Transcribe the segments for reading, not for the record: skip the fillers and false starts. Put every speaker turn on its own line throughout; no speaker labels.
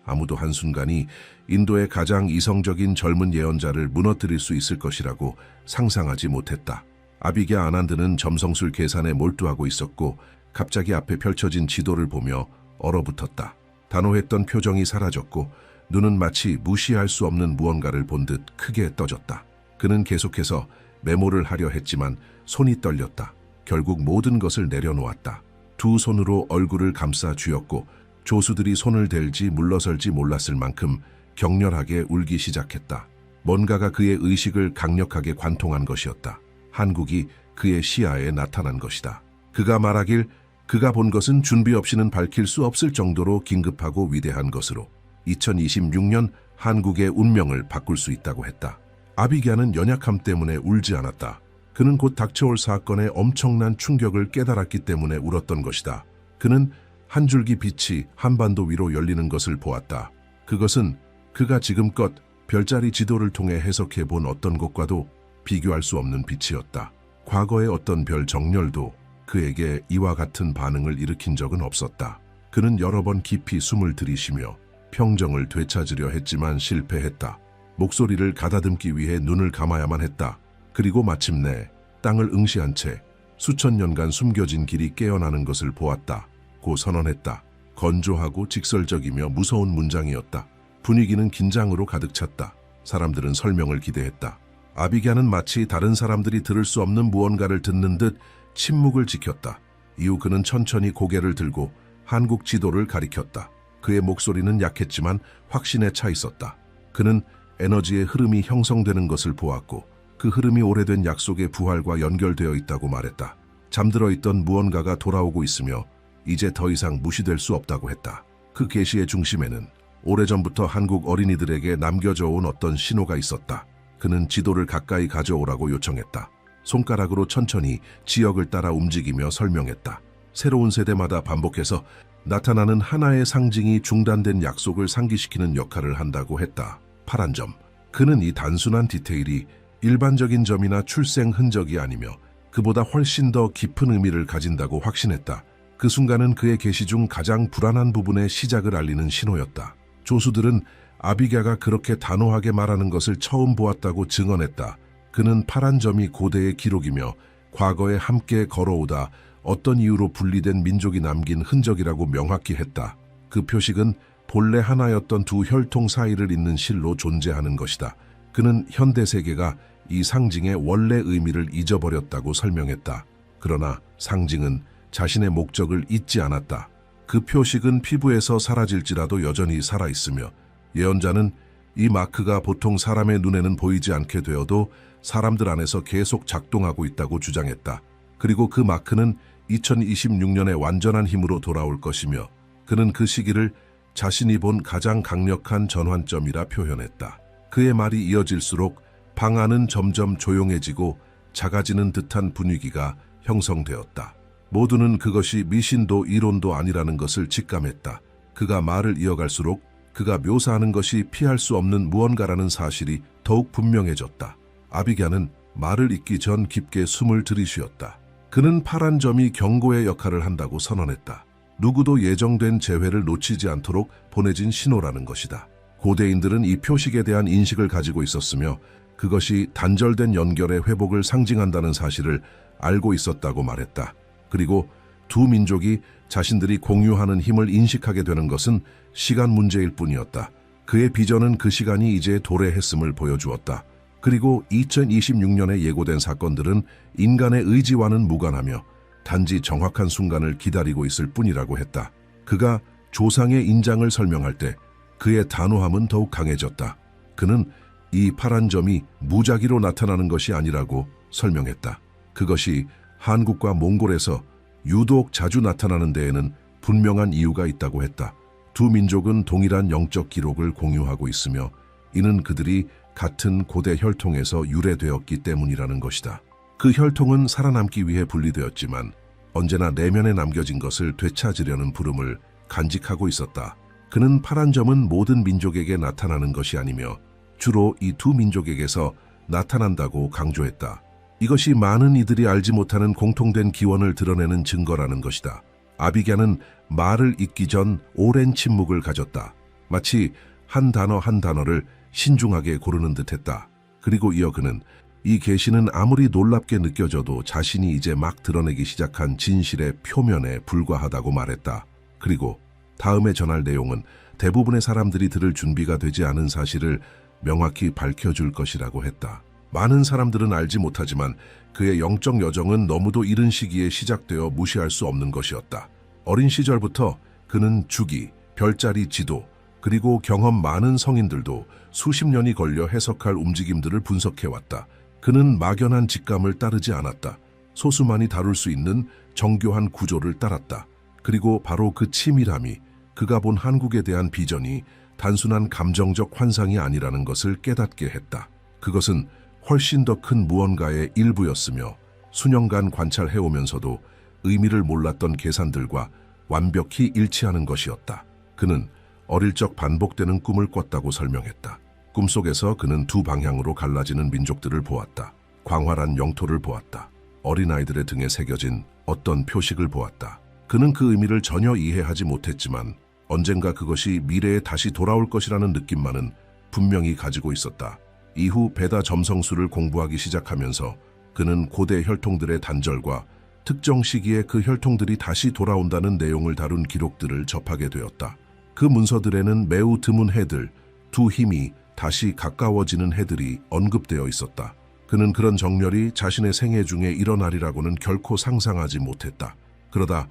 아무도 한순간이 인도의 가장 이성적인 젊은 예언자를 무너뜨릴 수 있을 것이라고 상상하지 못했다. 아비게아 아난드는 점성술 계산에 몰두하고 있었고 갑자기 앞에 펼쳐진 지도를 보며 얼어붙었다. 단호했던 표정이 사라졌고 눈은 마치 무시할 수 없는 무언가를 본 듯 크게 떠졌다. 그는 계속해서 메모를 하려 했지만 손이 떨렸다. 결국 모든 것을 내려놓았다. 두 손으로 얼굴을 감싸 쥐었고 조수들이 손을 댈지 물러설지 몰랐을 만큼 격렬하게 울기 시작했다. 뭔가가 그의 의식을 강력하게 관통한 것이었다. 한국이 그의 시야에 나타난 것이다. 그가 말하길 그가 본 것은 준비 없이는 밝힐 수 없을 정도로 긴급하고 위대한 것으로 2026년 한국의 운명을 바꿀 수 있다고 했다. 아비게아는 연약함 때문에 울지 않았다. 그는 곧 닥쳐올 사건의 엄청난 충격을 깨달았기 때문에 울었던 것이다. 그는 한 줄기 빛이 한반도 위로 열리는 것을 보았다. 그것은 그가 지금껏 별자리 지도를 통해 해석해 본 어떤 것과도 비교할 수 없는 빛이었다. 과거의 어떤 별 정렬도 그에게 이와 같은 반응을 일으킨 적은 없었다. 그는 여러 번 깊이 숨을 들이쉬며 평정을 되찾으려 했지만 실패했다. 목소리를 가다듬기 위해 눈을 감아야만 했다. 그리고 마침내 땅을 응시한 채 수천 년간 숨겨진 길이 깨어나는 것을 보았다. 고 선언했다. 건조하고 직설적이며 무서운 문장이었다. 분위기는 긴장으로 가득 찼다. 사람들은 설명을 기대했다. 아비게아는 마치 다른 사람들이 들을 수 없는 무언가를 듣는 듯 침묵을 지켰다. 이후 그는 천천히 고개를 들고 한국 지도를 가리켰다. 그의 목소리는 약했지만 확신에 차 있었다. 그는 에너지의 흐름이 형성되는 것을 보았고 그 흐름이 오래된 약속의 부활과 연결되어 있다고 말했다. 잠들어 있던 무언가가 돌아오고 있으며 이제 더 이상 무시될 수 없다고 했다. 그 계시의 중심에는 오래전부터 한국 어린이들에게 남겨져 온 어떤 신호가 있었다. 그는 지도를 가까이 가져오라고 요청했다. 손가락으로 천천히 지역을 따라 움직이며 설명했다. 새로운 세대마다 반복해서 나타나는 하나의 상징이 중단된 약속을 상기시키는 역할을 한다고 했다. 파란 점. 그는 이 단순한 디테일이 일반적인 점이나 출생 흔적이 아니며 그보다 훨씬 더 깊은 의미를 가진다고 확신했다. 그 순간은 그의 계시 중 가장 불안한 부분의 시작을 알리는 신호였다. 조수들은 아비게아가 그렇게 단호하게 말하는 것을 처음 보았다고 증언했다. 그는 파란 점이 고대의 기록이며 과거에 함께 걸어오다 어떤 이유로 분리된 민족이 남긴 흔적이라고 명확히 했다. 그 표식은 본래 하나였던 두 혈통 사이를 잇는 실로 존재하는 것이다. 그는 현대 세계가 이 상징의 원래 의미를 잊어버렸다고 설명했다. 그러나 상징은 자신의 목적을 잊지 않았다. 그 표식은 피부에서 사라질지라도 여전히 살아있으며 예언자는 이 마크가 보통 사람의 눈에는 보이지 않게 되어도 사람들 안에서 계속 작동하고 있다고 주장했다. 그리고 그 마크는 2026년에 완전한 힘으로 돌아올 것이며 그는 그 시기를 자신이 본 가장 강력한 전환점이라 표현했다. 그의 말이 이어질수록 방 안은 점점 조용해지고 작아지는 듯한 분위기가 형성되었다. 모두는 그것이 미신도 이론도 아니라는 것을 직감했다. 그가 말을 이어갈수록 그가 묘사하는 것이 피할 수 없는 무언가라는 사실이 더욱 분명해졌다. 아비게아는 말을 잇기 전 깊게 숨을 들이쉬었다. 그는 파란 점이 경고의 역할을 한다고 선언했다. 누구도 예정된 재회를 놓치지 않도록 보내진 신호라는 것이다. 고대인들은 이 표식에 대한 인식을 가지고 있었으며 그것이 단절된 연결의 회복을 상징한다는 사실을 알고 있었다고 말했다. 그리고 두 민족이 자신들이 공유하는 힘을 인식하게 되는 것은 시간 문제일 뿐이었다. 그의 비전은 그 시간이 이제 도래했음을 보여주었다. 그리고 2026년에 예고된 사건들은 인간의 의지와는 무관하며 단지 정확한 순간을 기다리고 있을 뿐이라고 했다. 그가 조상의 인장을 설명할 때 그의 단호함은 더욱 강해졌다. 그는 이 파란 점이 무작위로 나타나는 것이 아니라고 설명했다. 그것이 한국과 몽골에서 유독 자주 나타나는 데에는 분명한 이유가 있다고 했다. 두 민족은 동일한 영적 기록을 공유하고 있으며 이는 그들이 같은 고대 혈통에서 유래되었기 때문이라는 것이다. 그 혈통은 살아남기 위해 분리되었지만 언제나 내면에 남겨진 것을 되찾으려는 부름을 간직하고 있었다. 그는 파란 점은 모든 민족에게 나타나는 것이 아니며 주로 이 두 민족에게서 나타난다고 강조했다. 이것이 많은 이들이 알지 못하는 공통된 기원을 드러내는 증거라는 것이다. 아비게아는 말을 잇기 전 오랜 침묵을 가졌다. 마치 한 단어 한 단어를 신중하게 고르는 듯했다. 그리고 이어 그는 이 계시는 아무리 놀랍게 느껴져도 자신이 이제 막 드러내기 시작한 진실의 표면에 불과하다고 말했다. 그리고 다음에 전할 내용은 대부분의 사람들이 들을 준비가 되지 않은 사실을 명확히 밝혀줄 것이라고 했다. 많은 사람들은 알지 못하지만 그의 영적 여정은 너무도 이른 시기에 시작되어 무시할 수 없는 것이었다. 어린 시절부터 그는 주기, 별자리 지도, 그리고 경험 많은 성인들도 수십 년이 걸려 해석할 움직임들을 분석해왔다. 그는 막연한 직감을 따르지 않았다. 소수만이 다룰 수 있는 정교한 구조를 따랐다. 그리고 바로 그 치밀함이 그가 본 한국에 대한 비전이 단순한 감정적 환상이 아니라는 것을 깨닫게 했다. 그것은 훨씬 더 큰 무언가의 일부였으며 수년간 관찰해오면서도 의미를 몰랐던 계산들과 완벽히 일치하는 것이었다. 그는 어릴 적 반복되는 꿈을 꿨다고 설명했다. 꿈속에서 그는 두 방향으로 갈라지는 민족들을 보았다. 광활한 영토를 보았다. 어린아이들의 등에 새겨진 어떤 표식을 보았다. 그는 그 의미를 전혀 이해하지 못했지만 언젠가 그것이 미래에 다시 돌아올 것이라는 느낌만은 분명히 가지고 있었다. 이후 베다 점성술을 공부하기 시작하면서 그는 고대 혈통들의 단절과 특정 시기에 그 혈통들이 다시 돌아온다는 내용을 다룬 기록들을 접하게 되었다. 그 문서들에는 매우 드문 해들, 두 힘이 다시 가까워지는 해들이 언급되어 있었다. 그는 그런 정렬이 자신의 생애 중에 일어나리라고는 결코 상상하지 못했다. 그러다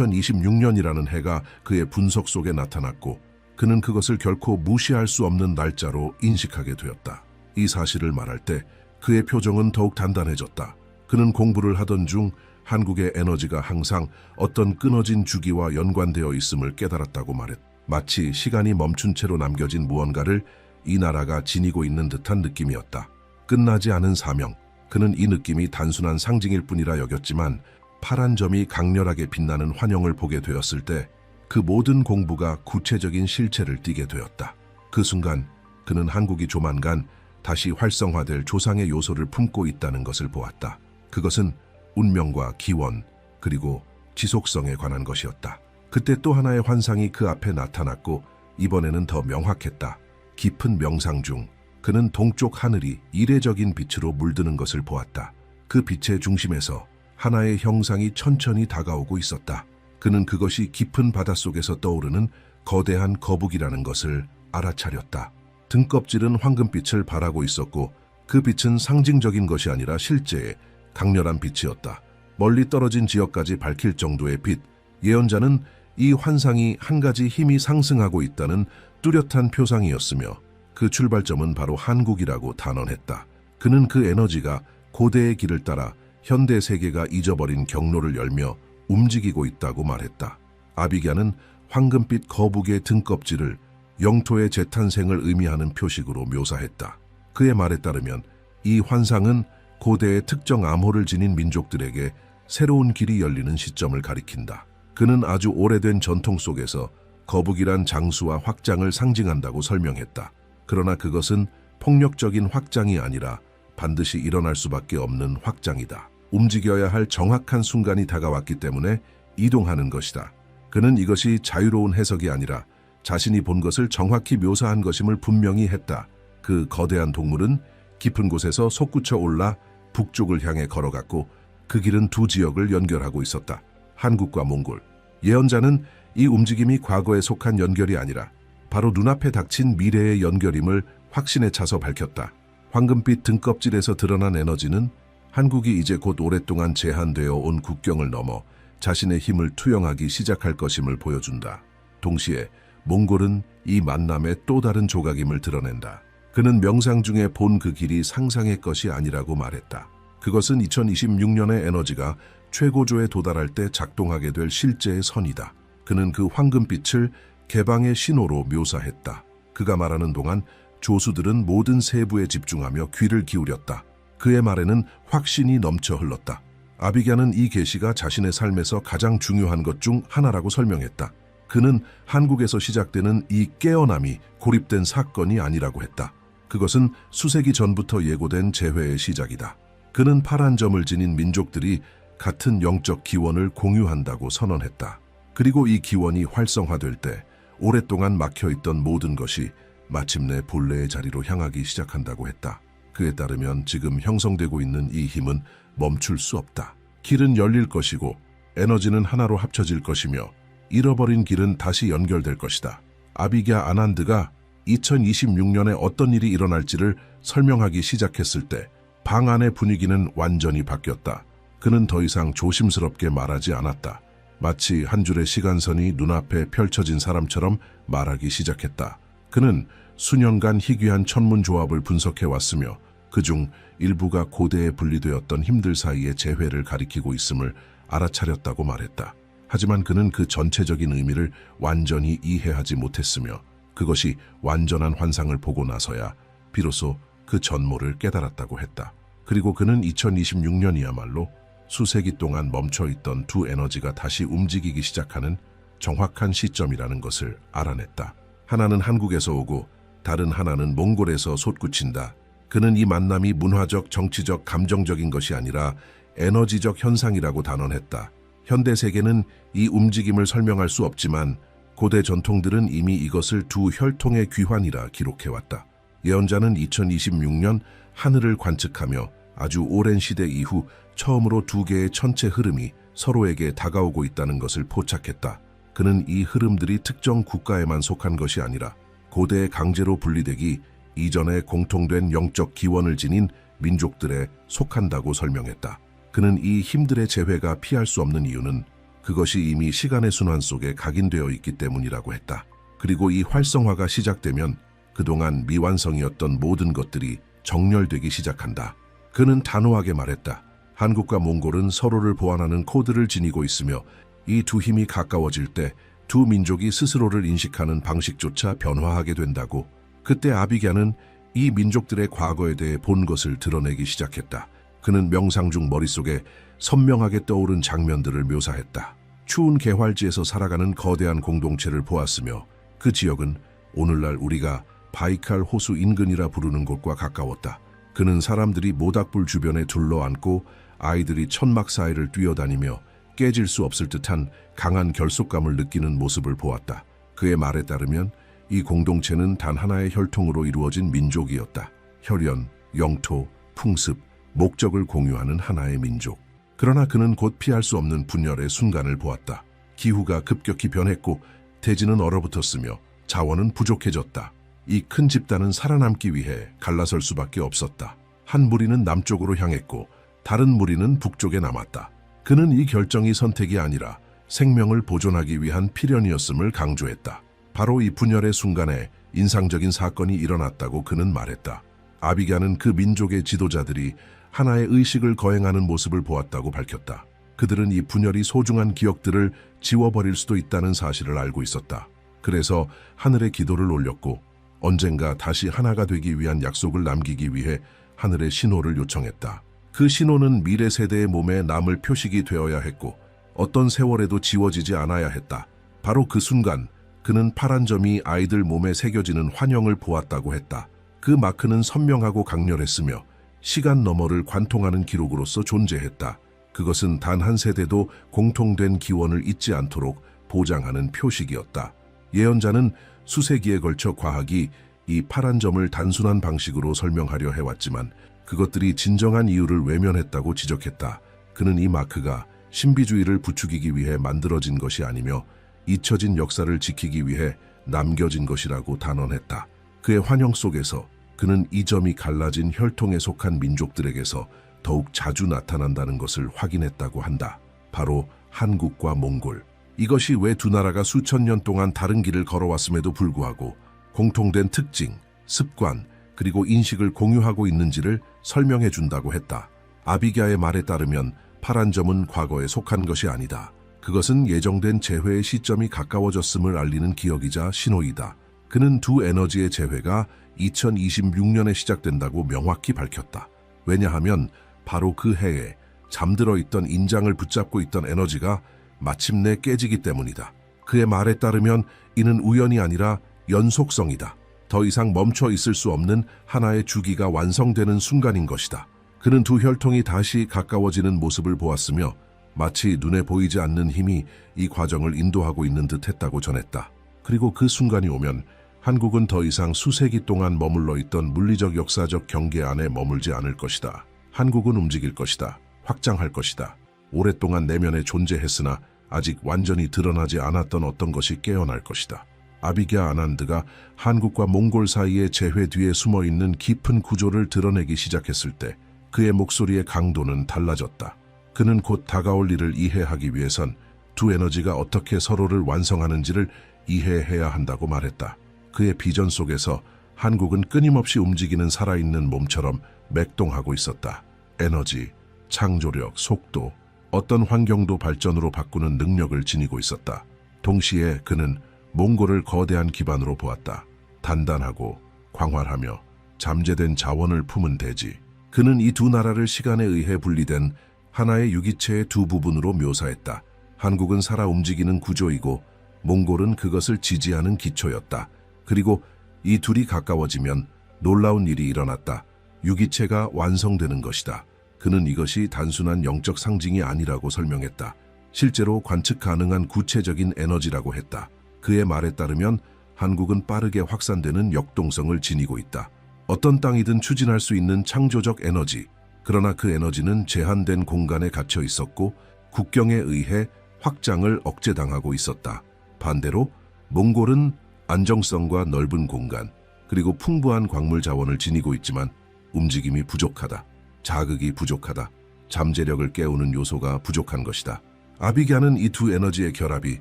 2026년이라는 해가 그의 분석 속에 나타났고 그는 그것을 결코 무시할 수 없는 날짜로 인식하게 되었다. 이 사실을 말할 때 그의 표정은 더욱 단단해졌다. 그는 공부를 하던 중 한국의 에너지가 항상 어떤 끊어진 주기와 연관되어 있음을 깨달았다고 말했다. 마치 시간이 멈춘 채로 남겨진 무언가를 이 나라가 지니고 있는 듯한 느낌이었다. 끝나지 않은 사명. 그는 이 느낌이 단순한 상징일 뿐이라 여겼지만 파란 점이 강렬하게 빛나는 환영을 보게 되었을 때 그 모든 공부가 구체적인 실체를 띠게 되었다. 그 순간 그는 한국이 조만간 다시 활성화될 조상의 요소를 품고 있다는 것을 보았다. 그것은 운명과 기원 그리고 지속성에 관한 것이었다. 그때 또 하나의 환상이 그 앞에 나타났고 이번에는 더 명확했다. 깊은 명상 중 그는 동쪽 하늘이 이례적인 빛으로 물드는 것을 보았다. 그 빛의 중심에서 하나의 형상이 천천히 다가오고 있었다. 그는 그것이 깊은 바닷속에서 떠오르는 거대한 거북이라는 것을 알아차렸다. 등껍질은 황금빛을 발하고 있었고 그 빛은 상징적인 것이 아니라 실제의 강렬한 빛이었다. 멀리 떨어진 지역까지 밝힐 정도의 빛. 예언자는 이 환상이 한 가지 힘이 상승하고 있다는 뚜렷한 표상이었으며 그 출발점은 바로 한국이라고 단언했다. 그는 그 에너지가 고대의 길을 따라 현대 세계가 잊어버린 경로를 열며 움직이고 있다고 말했다. 아비갸는 황금빛 거북의 등껍질을 영토의 재탄생을 의미하는 표식으로 묘사했다. 그의 말에 따르면 이 환상은 고대의 특정 암호를 지닌 민족들에게 새로운 길이 열리는 시점을 가리킨다. 그는 아주 오래된 전통 속에서 거북이란 장수와 확장을 상징한다고 설명했다. 그러나 그것은 폭력적인 확장이 아니라 반드시 일어날 수밖에 없는 확장이다. 움직여야 할 정확한 순간이 다가왔기 때문에 이동하는 것이다. 그는 이것이 자유로운 해석이 아니라 자신이 본 것을 정확히 묘사한 것임을 분명히 했다. 그 거대한 동물은 깊은 곳에서 솟구쳐 올라 북쪽을 향해 걸어갔고 그 길은 두 지역을 연결하고 있었다. 한국과 몽골. 예언자는 이 움직임이 과거에 속한 연결이 아니라 바로 눈앞에 닥친 미래의 연결임을 확신에 차서 밝혔다. 황금빛 등껍질에서 드러난 에너지는 한국이 이제 곧 오랫동안 제한되어 온 국경을 넘어 자신의 힘을 투영하기 시작할 것임을 보여준다. 동시에 몽골은 이 만남의 또 다른 조각임을 드러낸다. 그는 명상 중에 본 그 길이 상상의 것이 아니라고 말했다. 그것은 2026년의 에너지가 최고조에 도달할 때 작동하게 될 실제의 선이다. 그는 그 황금빛을 개방의 신호로 묘사했다. 그가 말하는 동안 조수들은 모든 세부에 집중하며 귀를 기울였다. 그의 말에는 확신이 넘쳐 흘렀다. 아비갸는 이 계시가 자신의 삶에서 가장 중요한 것 중 하나라고 설명했다. 그는 한국에서 시작되는 이 깨어남이 고립된 사건이 아니라고 했다. 그것은 수세기 전부터 예고된 재회의 시작이다. 그는 파란 점을 지닌 민족들이 같은 영적 기원을 공유한다고 선언했다. 그리고 이 기원이 활성화될 때 오랫동안 막혀있던 모든 것이 마침내 본래의 자리로 향하기 시작한다고 했다. 그에 따르면 지금 형성되고 있는 이 힘은 멈출 수 없다. 길은 열릴 것이고 에너지는 하나로 합쳐질 것이며 잃어버린 길은 다시 연결될 것이다. 아비갸 아난드가 2026년에 어떤 일이 일어날지를 설명하기 시작했을 때 방 안의 분위기는 완전히 바뀌었다. 그는 더 이상 조심스럽게 말하지 않았다. 마치 한 줄의 시간선이 눈앞에 펼쳐진 사람처럼 말하기 시작했다. 그는 수년간 희귀한 천문조합을 분석해왔으며 그중 일부가 고대에 분리되었던 힘들 사이의 재회를 가리키고 있음을 알아차렸다고 말했다. 하지만 그는 그 전체적인 의미를 완전히 이해하지 못했으며 그것이 완전한 환상을 보고 나서야 비로소 그 전모를 깨달았다고 했다. 그리고 그는 2026년이야말로 수세기 동안 멈춰있던 두 에너지가 다시 움직이기 시작하는 정확한 시점이라는 것을 알아냈다. 하나는 한국에서 오고 다른 하나는 몽골에서 솟구친다. 그는 이 만남이 문화적, 정치적, 감정적인 것이 아니라 에너지적 현상이라고 단언했다. 현대 세계는 이 움직임을 설명할 수 없지만 고대 전통들은 이미 이것을 두 혈통의 귀환이라 기록해왔다. 예언자는 2026년 하늘을 관측하며 아주 오랜 시대 이후 처음으로 두 개의 천체 흐름이 서로에게 다가오고 있다는 것을 포착했다. 그는 이 흐름들이 특정 국가에만 속한 것이 아니라 고대에 강제로 분리되기 이전에 공통된 영적 기원을 지닌 민족들에 속한다고 설명했다. 그는 이 힘들의 재회가 피할 수 없는 이유는 그것이 이미 시간의 순환 속에 각인되어 있기 때문이라고 했다. 그리고 이 활성화가 시작되면 그동안 미완성이었던 모든 것들이 정렬되기 시작한다. 그는 단호하게 말했다. 한국과 몽골은 서로를 보완하는 코드를 지니고 있으며 이 두 힘이 가까워질 때 두 민족이 스스로를 인식하는 방식조차 변화하게 된다고. 그때 아비갸는 이 민족들의 과거에 대해 본 것을 드러내기 시작했다. 그는 명상 중 머릿속에 선명하게 떠오른 장면들을 묘사했다. 추운 개활지에서 살아가는 거대한 공동체를 보았으며 그 지역은 오늘날 우리가 바이칼 호수 인근이라 부르는 곳과 가까웠다. 그는 사람들이 모닥불 주변에 둘러앉고 아이들이 천막 사이를 뛰어다니며 깨질 수 없을 듯한 강한 결속감을 느끼는 모습을 보았다. 그의 말에 따르면 이 공동체는 단 하나의 혈통으로 이루어진 민족이었다. 혈연, 영토, 풍습, 목적을 공유하는 하나의 민족. 그러나 그는 곧 피할 수 없는 분열의 순간을 보았다. 기후가 급격히 변했고 대지는 얼어붙었으며 자원은 부족해졌다. 이 큰 집단은 살아남기 위해 갈라설 수밖에 없었다. 한 무리는 남쪽으로 향했고 다른 무리는 북쪽에 남았다. 그는 이 결정이 선택이 아니라 생명을 보존하기 위한 필연이었음을 강조했다. 바로 이 분열의 순간에 인상적인 사건이 일어났다고 그는 말했다. 아비갸는 그 민족의 지도자들이 하나의 의식을 거행하는 모습을 보았다고 밝혔다. 그들은 이 분열이 소중한 기억들을 지워버릴 수도 있다는 사실을 알고 있었다. 그래서 하늘에 기도를 올렸고 언젠가 다시 하나가 되기 위한 약속을 남기기 위해 하늘의 신호를 요청했다. 그 신호는 미래 세대의 몸에 남을 표식이 되어야 했고 어떤 세월에도 지워지지 않아야 했다. 바로 그 순간 그는 파란 점이 아이들 몸에 새겨지는 환영을 보았다고 했다. 그 마크는 선명하고 강렬했으며 시간 너머를 관통하는 기록으로서 존재했다. 그것은 단 한 세대도 공통된 기원을 잊지 않도록 보장하는 표식이었다. 예언자는 수세기에 걸쳐 과학이 이 파란 점을 단순한 방식으로 설명하려 해왔지만 그것들이 진정한 이유를 외면했다고 지적했다. 그는 이 마크가 신비주의를 부추기기 위해 만들어진 것이 아니며 잊혀진 역사를 지키기 위해 남겨진 것이라고 단언했다. 그의 환영 속에서 그는 이 점이 갈라진 혈통에 속한 민족들에게서 더욱 자주 나타난다는 것을 확인했다고 한다. 바로 한국과 몽골. 이것이 왜 두 나라가 수천 년 동안 다른 길을 걸어왔음에도 불구하고 공통된 특징, 습관, 그리고 인식을 공유하고 있는지를 설명해 준다고 했다. 아비갸의 말에 따르면 파란 점은 과거에 속한 것이 아니다. 그것은 예정된 재회의 시점이 가까워졌음을 알리는 기억이자 신호이다. 그는 두 에너지의 재회가 2026년에 시작된다고 명확히 밝혔다. 왜냐하면 바로 그 해에 잠들어 있던 인장을 붙잡고 있던 에너지가 마침내 깨지기 때문이다. 그의 말에 따르면 이는 우연이 아니라 연속성이다. 더 이상 멈춰 있을 수 없는 하나의 주기가 완성되는 순간인 것이다. 그는 두 혈통이 다시 가까워지는 모습을 보았으며 마치 눈에 보이지 않는 힘이 이 과정을 인도하고 있는 듯 했다고 전했다. 그리고 그 순간이 오면 한국은 더 이상 수세기 동안 머물러 있던 물리적 역사적 경계 안에 머물지 않을 것이다. 한국은 움직일 것이다. 확장할 것이다. 오랫동안 내면에 존재했으나 아직 완전히 드러나지 않았던 어떤 것이 깨어날 것이다. 아비게아 아난드가 한국과 몽골 사이의 재회 뒤에 숨어있는 깊은 구조를 드러내기 시작했을 때 그의 목소리의 강도는 달라졌다. 그는 곧 다가올 일을 이해하기 위해선 두 에너지가 어떻게 서로를 완성하는지를 이해해야 한다고 말했다. 그의 비전 속에서 한국은 끊임없이 움직이는 살아있는 몸처럼 맥동하고 있었다. 에너지, 창조력, 속도, 어떤 환경도 발전으로 바꾸는 능력을 지니고 있었다. 동시에 그는 몽골을 거대한 기반으로 보았다. 단단하고 광활하며 잠재된 자원을 품은 대지. 그는 이 두 나라를 시간에 의해 분리된 하나의 유기체의 두 부분으로 묘사했다. 한국은 살아 움직이는 구조이고 몽골은 그것을 지지하는 기초였다. 그리고 이 둘이 가까워지면 놀라운 일이 일어났다. 유기체가 완성되는 것이다. 그는 이것이 단순한 영적 상징이 아니라고 설명했다. 실제로 관측 가능한 구체적인 에너지라고 했다. 그의 말에 따르면 한국은 빠르게 확산되는 역동성을 지니고 있다. 어떤 땅이든 추진할 수 있는 창조적 에너지. 그러나 그 에너지는 제한된 공간에 갇혀 있었고 국경에 의해 확장을 억제당하고 있었다. 반대로 몽골은 안정성과 넓은 공간, 그리고 풍부한 광물 자원을 지니고 있지만 움직임이 부족하다. 자극이 부족하다. 잠재력을 깨우는 요소가 부족한 것이다. 아비게아는 이 두 에너지의 결합이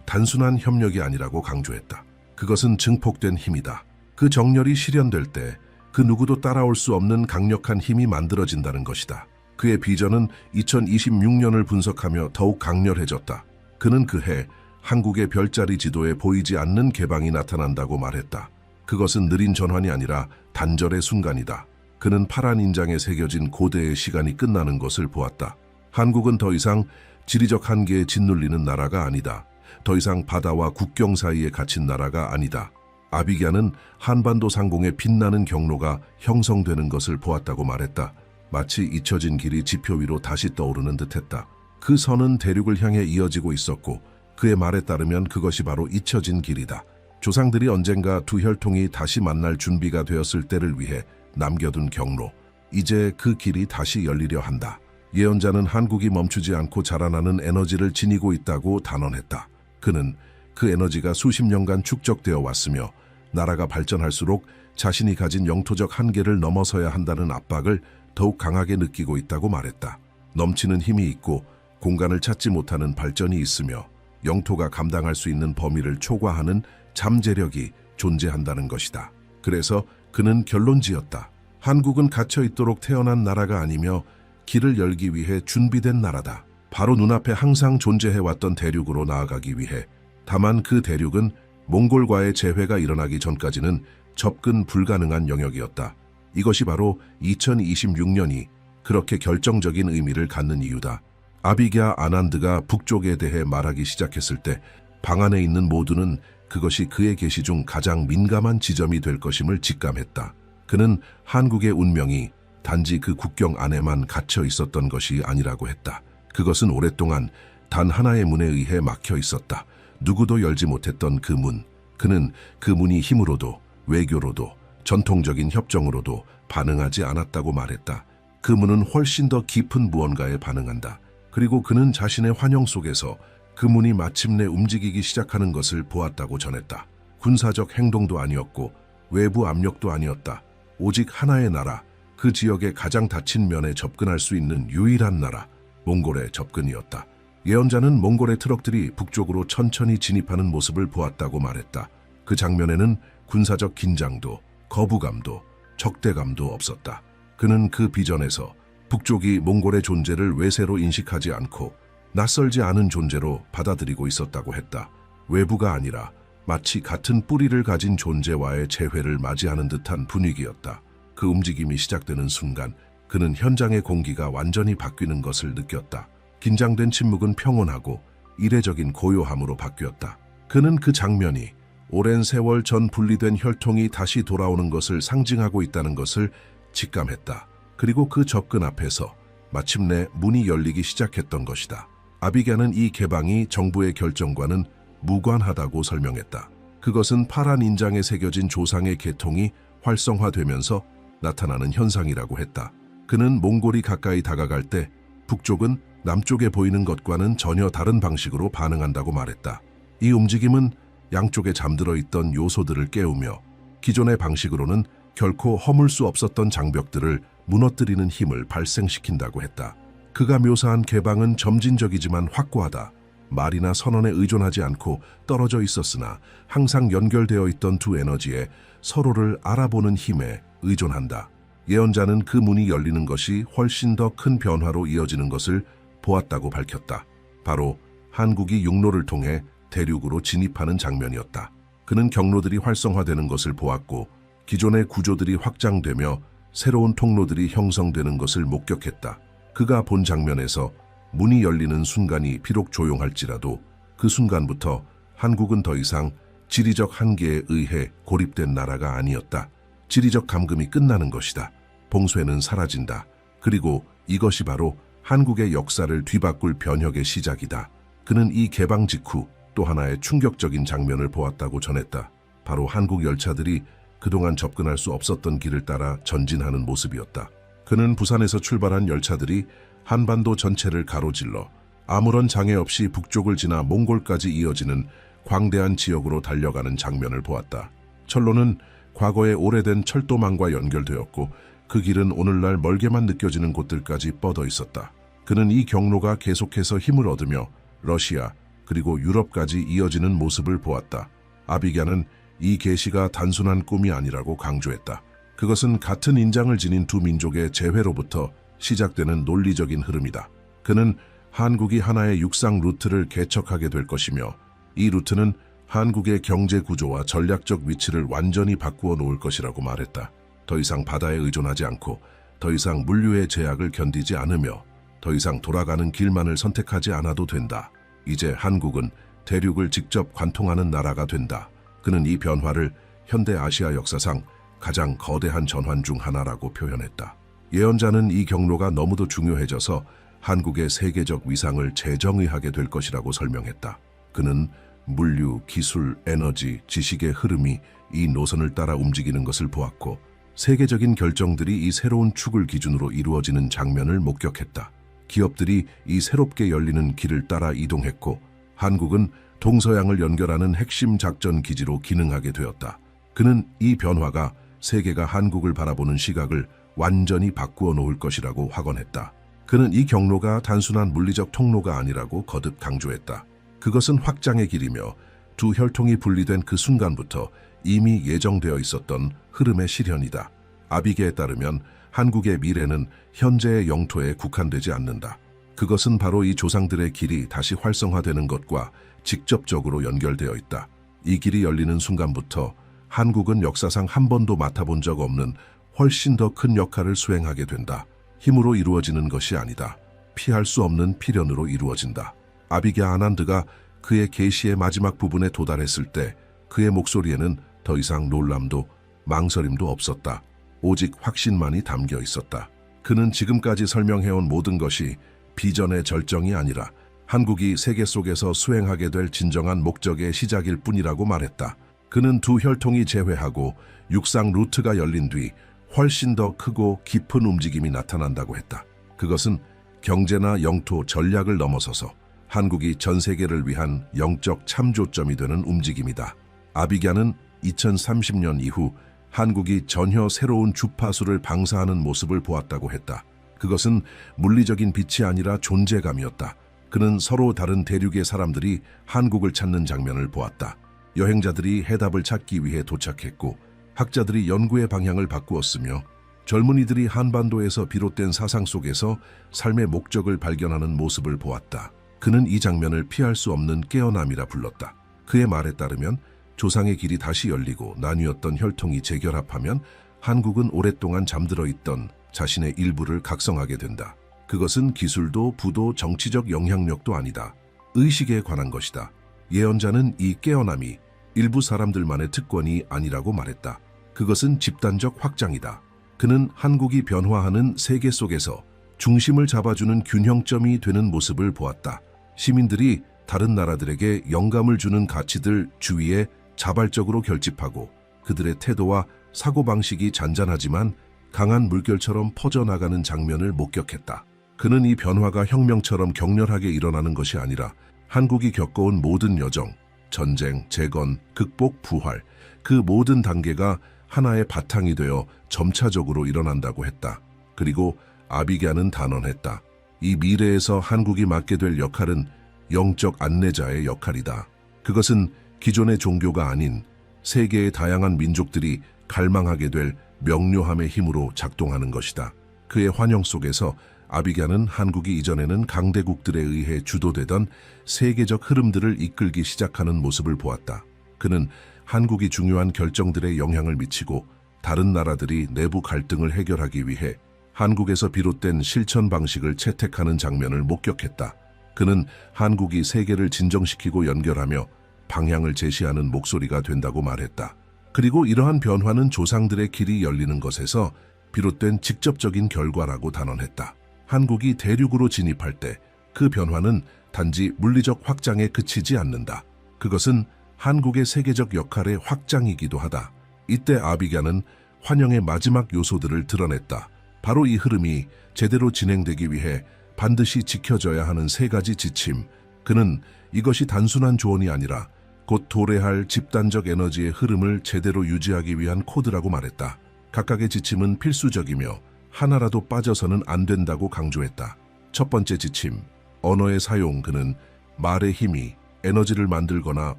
단순한 협력이 아니라고 강조했다. 그것은 증폭된 힘이다. 그 정렬이 실현될 때 그 누구도 따라올 수 없는 강력한 힘이 만들어진다는 것이다. 그의 비전은 2026년을 분석하며 더욱 강렬해졌다. 그는 그해 한국의 별자리 지도에 보이지 않는 개방이 나타난다고 말했다. 그것은 느린 전환이 아니라 단절의 순간이다. 그는 파란 인장에 새겨진 고대의 시간이 끝나는 것을 보았다. 한국은 더 이상 지리적 한계에 짓눌리는 나라가 아니다. 더 이상 바다와 국경 사이에 갇힌 나라가 아니다. 아비게아는 한반도 상공의 빛나는 경로가 형성되는 것을 보았다고 말했다. 마치 잊혀진 길이 지표 위로 다시 떠오르는 듯했다. 그 선은 대륙을 향해 이어지고 있었고 그의 말에 따르면 그것이 바로 잊혀진 길이다. 조상들이 언젠가 두 혈통이 다시 만날 준비가 되었을 때를 위해 남겨둔 경로. 이제 그 길이 다시 열리려 한다. 예언자는 한국이 멈추지 않고 자라나는 에너지를 지니고 있다고 단언했다. 그는 그 에너지가 수십 년간 축적되어 왔으며 나라가 발전할수록 자신이 가진 영토적 한계를 넘어서야 한다는 압박을 더욱 강하게 느끼고 있다고 말했다. 넘치는 힘이 있고 공간을 찾지 못하는 발전이 있으며 영토가 감당할 수 있는 범위를 초과하는 잠재력이 존재한다는 것이다. 그래서 그는 결론지었다. 한국은 갇혀 있도록 태어난 나라가 아니며 길을 열기 위해 준비된 나라다. 바로 눈앞에 항상 존재해왔던 대륙으로 나아가기 위해. 다만 그 대륙은 몽골과의 재회가 일어나기 전까지는 접근 불가능한 영역이었다. 이것이 바로 2026년이 그렇게 결정적인 의미를 갖는 이유다. 아비게아 아난드가 북쪽에 대해 말하기 시작했을 때 방 안에 있는 모두는 그것이 그의 계시 중 가장 민감한 지점이 될 것임을 직감했다. 그는 한국의 운명이 단지 그 국경 안에만 갇혀 있었던 것이 아니라고 했다. 그것은 오랫동안 단 하나의 문에 의해 막혀 있었다. 누구도 열지 못했던 그 문. 그는 그 문이 힘으로도 외교로도 전통적인 협정으로도 반응하지 않았다고 말했다. 그 문은 훨씬 더 깊은 무언가에 반응한다. 그리고 그는 자신의 환영 속에서 그 문이 마침내 움직이기 시작하는 것을 보았다고 전했다. 군사적 행동도 아니었고 외부 압력도 아니었다. 오직 하나의 나라, 그 지역의 가장 닫힌 면에 접근할 수 있는 유일한 나라, 몽골의 접근이었다. 예언자는 몽골의 트럭들이 북쪽으로 천천히 진입하는 모습을 보았다고 말했다. 그 장면에는 군사적 긴장도, 거부감도, 적대감도 없었다. 그는 그 비전에서 북쪽이 몽골의 존재를 외세로 인식하지 않고 낯설지 않은 존재로 받아들이고 있었다고 했다. 외부가 아니라 마치 같은 뿌리를 가진 존재와의 재회를 맞이하는 듯한 분위기였다. 그 움직임이 시작되는 순간 그는 현장의 공기가 완전히 바뀌는 것을 느꼈다. 긴장된 침묵은 평온하고 이례적인 고요함으로 바뀌었다. 그는 그 장면이 오랜 세월 전 분리된 혈통이 다시 돌아오는 것을 상징하고 있다는 것을 직감했다. 그리고 그 접근 앞에서 마침내 문이 열리기 시작했던 것이다. 아비게아는 이 개방이 정부의 결정과는 무관하다고 설명했다. 그것은 파란 인장에 새겨진 조상의 계통이 활성화되면서 나타나는 현상이라고 했다. 그는 몽골이 가까이 다가갈 때 북쪽은 남쪽에 보이는 것과는 전혀 다른 방식으로 반응한다고 말했다. 이 움직임은 양쪽에 잠들어 있던 요소들을 깨우며 기존의 방식으로는 결코 허물 수 없었던 장벽들을 무너뜨리는 힘을 발생시킨다고 했다. 그가 묘사한 개방은 점진적이지만 확고하다. 말이나 선언에 의존하지 않고 떨어져 있었으나 항상 연결되어 있던 두 에너지에 서로를 알아보는 힘에 의존한다. 예언자는 그 문이 열리는 것이 훨씬 더 큰 변화로 이어지는 것을 보았다고 밝혔다. 바로 한국이 육로를 통해 대륙으로 진입하는 장면이었다. 그는 경로들이 활성화되는 것을 보았고 기존의 구조들이 확장되며 새로운 통로들이 형성되는 것을 목격했다. 그가 본 장면에서 문이 열리는 순간이 비록 조용할지라도 그 순간부터 한국은 더 이상 지리적 한계에 의해 고립된 나라가 아니었다. 지리적 감금이 끝나는 것이다. 봉쇄는 사라진다. 그리고 이것이 바로 한국의 역사를 뒤바꿀 변혁의 시작이다. 그는 이 개방 직후 또 하나의 충격적인 장면을 보았다고 전했다. 바로 한국 열차들이 그동안 접근할 수 없었던 길을 따라 전진하는 모습이었다. 그는 부산에서 출발한 열차들이 한반도 전체를 가로질러 아무런 장애 없이 북쪽을 지나 몽골까지 이어지는 광대한 지역으로 달려가는 장면을 보았다. 철로는 과거의 오래된 철도망과 연결되었고 그 길은 오늘날 멀게만 느껴지는 곳들까지 뻗어 있었다. 그는 이 경로가 계속해서 힘을 얻으며 러시아 그리고 유럽까지 이어지는 모습을 보았다. 아비갸는 이 계시가 단순한 꿈이 아니라고 강조했다. 그것은 같은 인장을 지닌 두 민족의 재회로부터 시작되는 논리적인 흐름이다. 그는 한국이 하나의 육상 루트를 개척하게 될 것이며 이 루트는 한국의 경제 구조와 전략적 위치를 완전히 바꾸어 놓을 것이라고 말했다. 더 이상 바다에 의존하지 않고 더 이상 물류의 제약을 견디지 않으며 더 이상 돌아가는 길만을 선택하지 않아도 된다. 이제 한국은 대륙을 직접 관통하는 나라가 된다. 그는 이 변화를 현대 아시아 역사상 가장 거대한 전환 중 하나라고 표현했다. 예언자는 이 경로가 너무도 중요해져서 한국의 세계적 위상을 재정의하게 될 것이라고 설명했다. 그는 물류, 기술, 에너지, 지식의 흐름이 이 노선을 따라 움직이는 것을 보았고 세계적인 결정들이 이 새로운 축을 기준으로 이루어지는 장면을 목격했다. 기업들이 이 새롭게 열리는 길을 따라 이동했고 한국은 동서양을 연결하는 핵심 작전 기지로 기능하게 되었다. 그는 이 변화가 세계가 한국을 바라보는 시각을 완전히 바꾸어 놓을 것이라고 확언했다. 그는 이 경로가 단순한 물리적 통로가 아니라고 거듭 강조했다. 그것은 확장의 길이며 두 혈통이 분리된 그 순간부터 이미 예정되어 있었던 흐름의 실현이다. 아비게에 따르면 한국의 미래는 현재의 영토에 국한되지 않는다. 그것은 바로 이 조상들의 길이 다시 활성화되는 것과 직접적으로 연결되어 있다. 이 길이 열리는 순간부터 한국은 역사상 한 번도 맡아본 적 없는 훨씬 더 큰 역할을 수행하게 된다. 힘으로 이루어지는 것이 아니다. 피할 수 없는 필연으로 이루어진다. 아비게 아난드가 그의 계시의 마지막 부분에 도달했을 때 그의 목소리에는 더 이상 놀람도 망설임도 없었다. 오직 확신만이 담겨 있었다. 그는 지금까지 설명해온 모든 것이 비전의 절정이 아니라 한국이 세계 속에서 수행하게 될 진정한 목적의 시작일 뿐이라고 말했다. 그는 두 혈통이 재회하고 육상 루트가 열린 뒤 훨씬 더 크고 깊은 움직임이 나타난다고 했다. 그것은 경제나 영토 전략을 넘어서서 한국이 전 세계를 위한 영적 참조점이 되는 움직임이다. 아비갸는 2030년 이후 한국이 전혀 새로운 주파수를 방사하는 모습을 보았다고 했다. 그것은 물리적인 빛이 아니라 존재감이었다. 그는 서로 다른 대륙의 사람들이 한국을 찾는 장면을 보았다. 여행자들이 해답을 찾기 위해 도착했고 학자들이 연구의 방향을 바꾸었으며 젊은이들이 한반도에서 비롯된 사상 속에서 삶의 목적을 발견하는 모습을 보았다. 그는 이 장면을 피할 수 없는 깨어남이라 불렀다. 그의 말에 따르면 조상의 길이 다시 열리고 나뉘었던 혈통이 재결합하면 한국은 오랫동안 잠들어 있던 자신의 일부를 각성하게 된다. 그것은 기술도 부도 정치적 영향력도 아니다. 의식에 관한 것이다. 예언자는 이 깨어남이 일부 사람들만의 특권이 아니라고 말했다. 그것은 집단적 확장이다. 그는 한국이 변화하는 세계 속에서 중심을 잡아주는 균형점이 되는 모습을 보았다. 시민들이 다른 나라들에게 영감을 주는 가치들 주위에 자발적으로 결집하고 그들의 태도와 사고방식이 잔잔하지만 강한 물결처럼 퍼져나가는 장면을 목격했다. 그는 이 변화가 혁명처럼 격렬하게 일어나는 것이 아니라 한국이 겪어온 모든 여정, 전쟁, 재건, 극복, 부활, 그 모든 단계가 하나의 바탕이 되어 점차적으로 일어난다고 했다. 그리고 아비갸는 단언했다. 이 미래에서 한국이 맡게 될 역할은 영적 안내자의 역할이다. 그것은 기존의 종교가 아닌 세계의 다양한 민족들이 갈망하게 될 명료함의 힘으로 작동하는 것이다. 그의 환영 속에서 아비갸는 한국이 이전에는 강대국들에 의해 주도되던 세계적 흐름들을 이끌기 시작하는 모습을 보았다. 그는 한국이 중요한 결정들에 영향을 미치고 다른 나라들이 내부 갈등을 해결하기 위해 한국에서 비롯된 실천 방식을 채택하는 장면을 목격했다. 그는 한국이 세계를 진정시키고 연결하며 방향을 제시하는 목소리가 된다고 말했다. 그리고 이러한 변화는 조상들의 길이 열리는 것에서 비롯된 직접적인 결과라고 단언했다. 한국이 대륙으로 진입할 때 그 변화는 단지 물리적 확장에 그치지 않는다. 그것은 한국의 세계적 역할의 확장이기도 하다. 이때 아비갸는 환영의 마지막 요소들을 드러냈다. 바로 이 흐름이 제대로 진행되기 위해 반드시 지켜져야 하는 세 가지 지침. 그는 이것이 단순한 조언이 아니라 곧 도래할 집단적 에너지의 흐름을 제대로 유지하기 위한 코드라고 말했다. 각각의 지침은 필수적이며 하나라도 빠져서는 안 된다고 강조했다. 첫 번째 지침, 언어의 사용. 그는 말의 힘이 에너지를 만들거나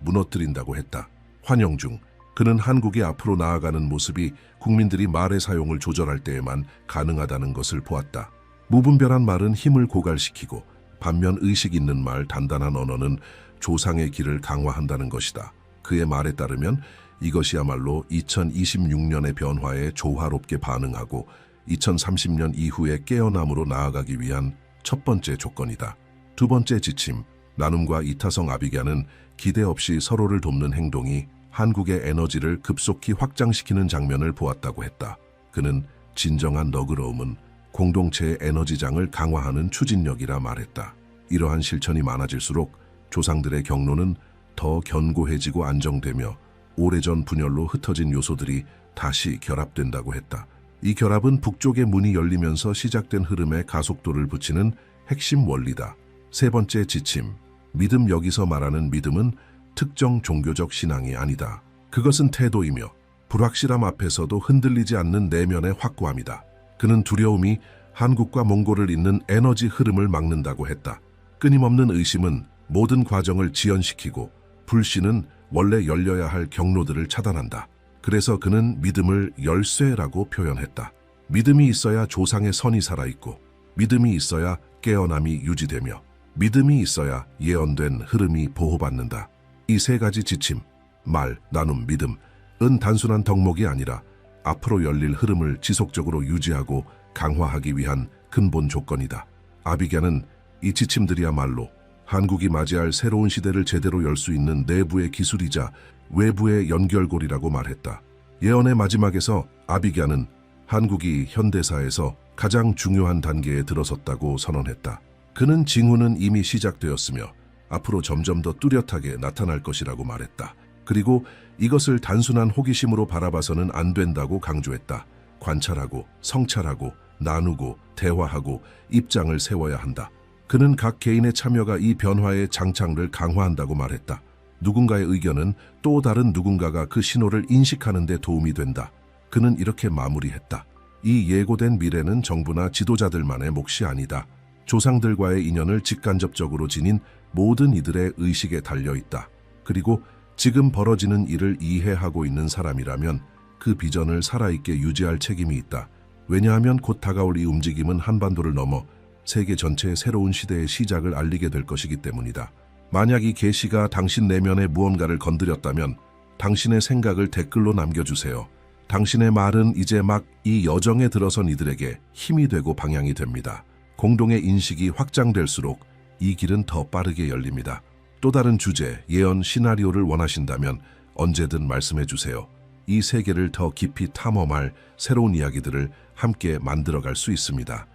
무너뜨린다고 했다. 환영 중 그는 한국이 앞으로 나아가는 모습이 국민들이 말의 사용을 조절할 때에만 가능하다는 것을 보았다. 무분별한 말은 힘을 고갈시키고 반면 의식 있는 말, 단단한 언어는 조상의 길을 강화한다는 것이다. 그의 말에 따르면 이것이야말로 2026년의 변화에 조화롭게 반응하고 2030년 이후의 깨어남으로 나아가기 위한 첫 번째 조건이다. 두 번째 지침, 나눔과 이타성. 아비갸는 기대 없이 서로를 돕는 행동이 한국의 에너지를 급속히 확장시키는 장면을 보았다고 했다. 그는 진정한 너그러움은 공동체의 에너지장을 강화하는 추진력이라 말했다. 이러한 실천이 많아질수록 조상들의 경로는 더 견고해지고 안정되며 오래전 분열로 흩어진 요소들이 다시 결합된다고 했다. 이 결합은 북쪽의 문이 열리면서 시작된 흐름에 가속도를 붙이는 핵심 원리다. 세 번째 지침, 믿음. 여기서 말하는 믿음은 특정 종교적 신앙이 아니다. 그것은 태도이며 불확실함 앞에서도 흔들리지 않는 내면의 확고함이다. 그는 두려움이 한국과 몽골을 잇는 에너지 흐름을 막는다고 했다. 끊임없는 의심은 모든 과정을 지연시키고 불신은 원래 열려야 할 경로들을 차단한다. 그래서 그는 믿음을 열쇠라고 표현했다. 믿음이 있어야 조상의 선이 살아있고 믿음이 있어야 깨어남이 유지되며 믿음이 있어야 예언된 흐름이 보호받는다. 이 세 가지 지침, 말, 나눔, 믿음은 단순한 덕목이 아니라 앞으로 열릴 흐름을 지속적으로 유지하고 강화하기 위한 근본 조건이다. 아비갸는 이 지침들이야말로 한국이 맞이할 새로운 시대를 제대로 열 수 있는 내부의 기술이자 외부의 연결고리라고 말했다. 예언의 마지막에서 아비갸는 한국이 현대사에서 가장 중요한 단계에 들어섰다고 선언했다. 그는 징후는 이미 시작되었으며 앞으로 점점 더 뚜렷하게 나타날 것이라고 말했다. 그리고 이것을 단순한 호기심으로 바라봐서는 안 된다고 강조했다. 관찰하고 성찰하고 나누고 대화하고 입장을 세워야 한다. 그는 각 개인의 참여가 이 변화의 장착을 강화한다고 말했다. 누군가의 의견은 또 다른 누군가가 그 신호를 인식하는 데 도움이 된다. 그는 이렇게 마무리했다. 이 예고된 미래는 정부나 지도자들만의 몫이 아니다. 조상들과의 인연을 직간접적으로 지닌 모든 이들의 의식에 달려있다. 그리고 지금 벌어지는 일을 이해하고 있는 사람이라면 그 비전을 살아있게 유지할 책임이 있다. 왜냐하면 곧 다가올 이 움직임은 한반도를 넘어 세계 전체의 새로운 시대의 시작을 알리게 될 것이기 때문이다. 만약 이 계시가 당신 내면의 무언가를 건드렸다면 당신의 생각을 댓글로 남겨주세요. 당신의 말은 이제 막 이 여정에 들어선 이들에게 힘이 되고 방향이 됩니다. 공동의 인식이 확장될수록 이 길은 더 빠르게 열립니다. 또 다른 주제, 예언, 시나리오를 원하신다면 언제든 말씀해 주세요. 이 세계를 더 깊이 탐험할 새로운 이야기들을 함께 만들어갈 수 있습니다.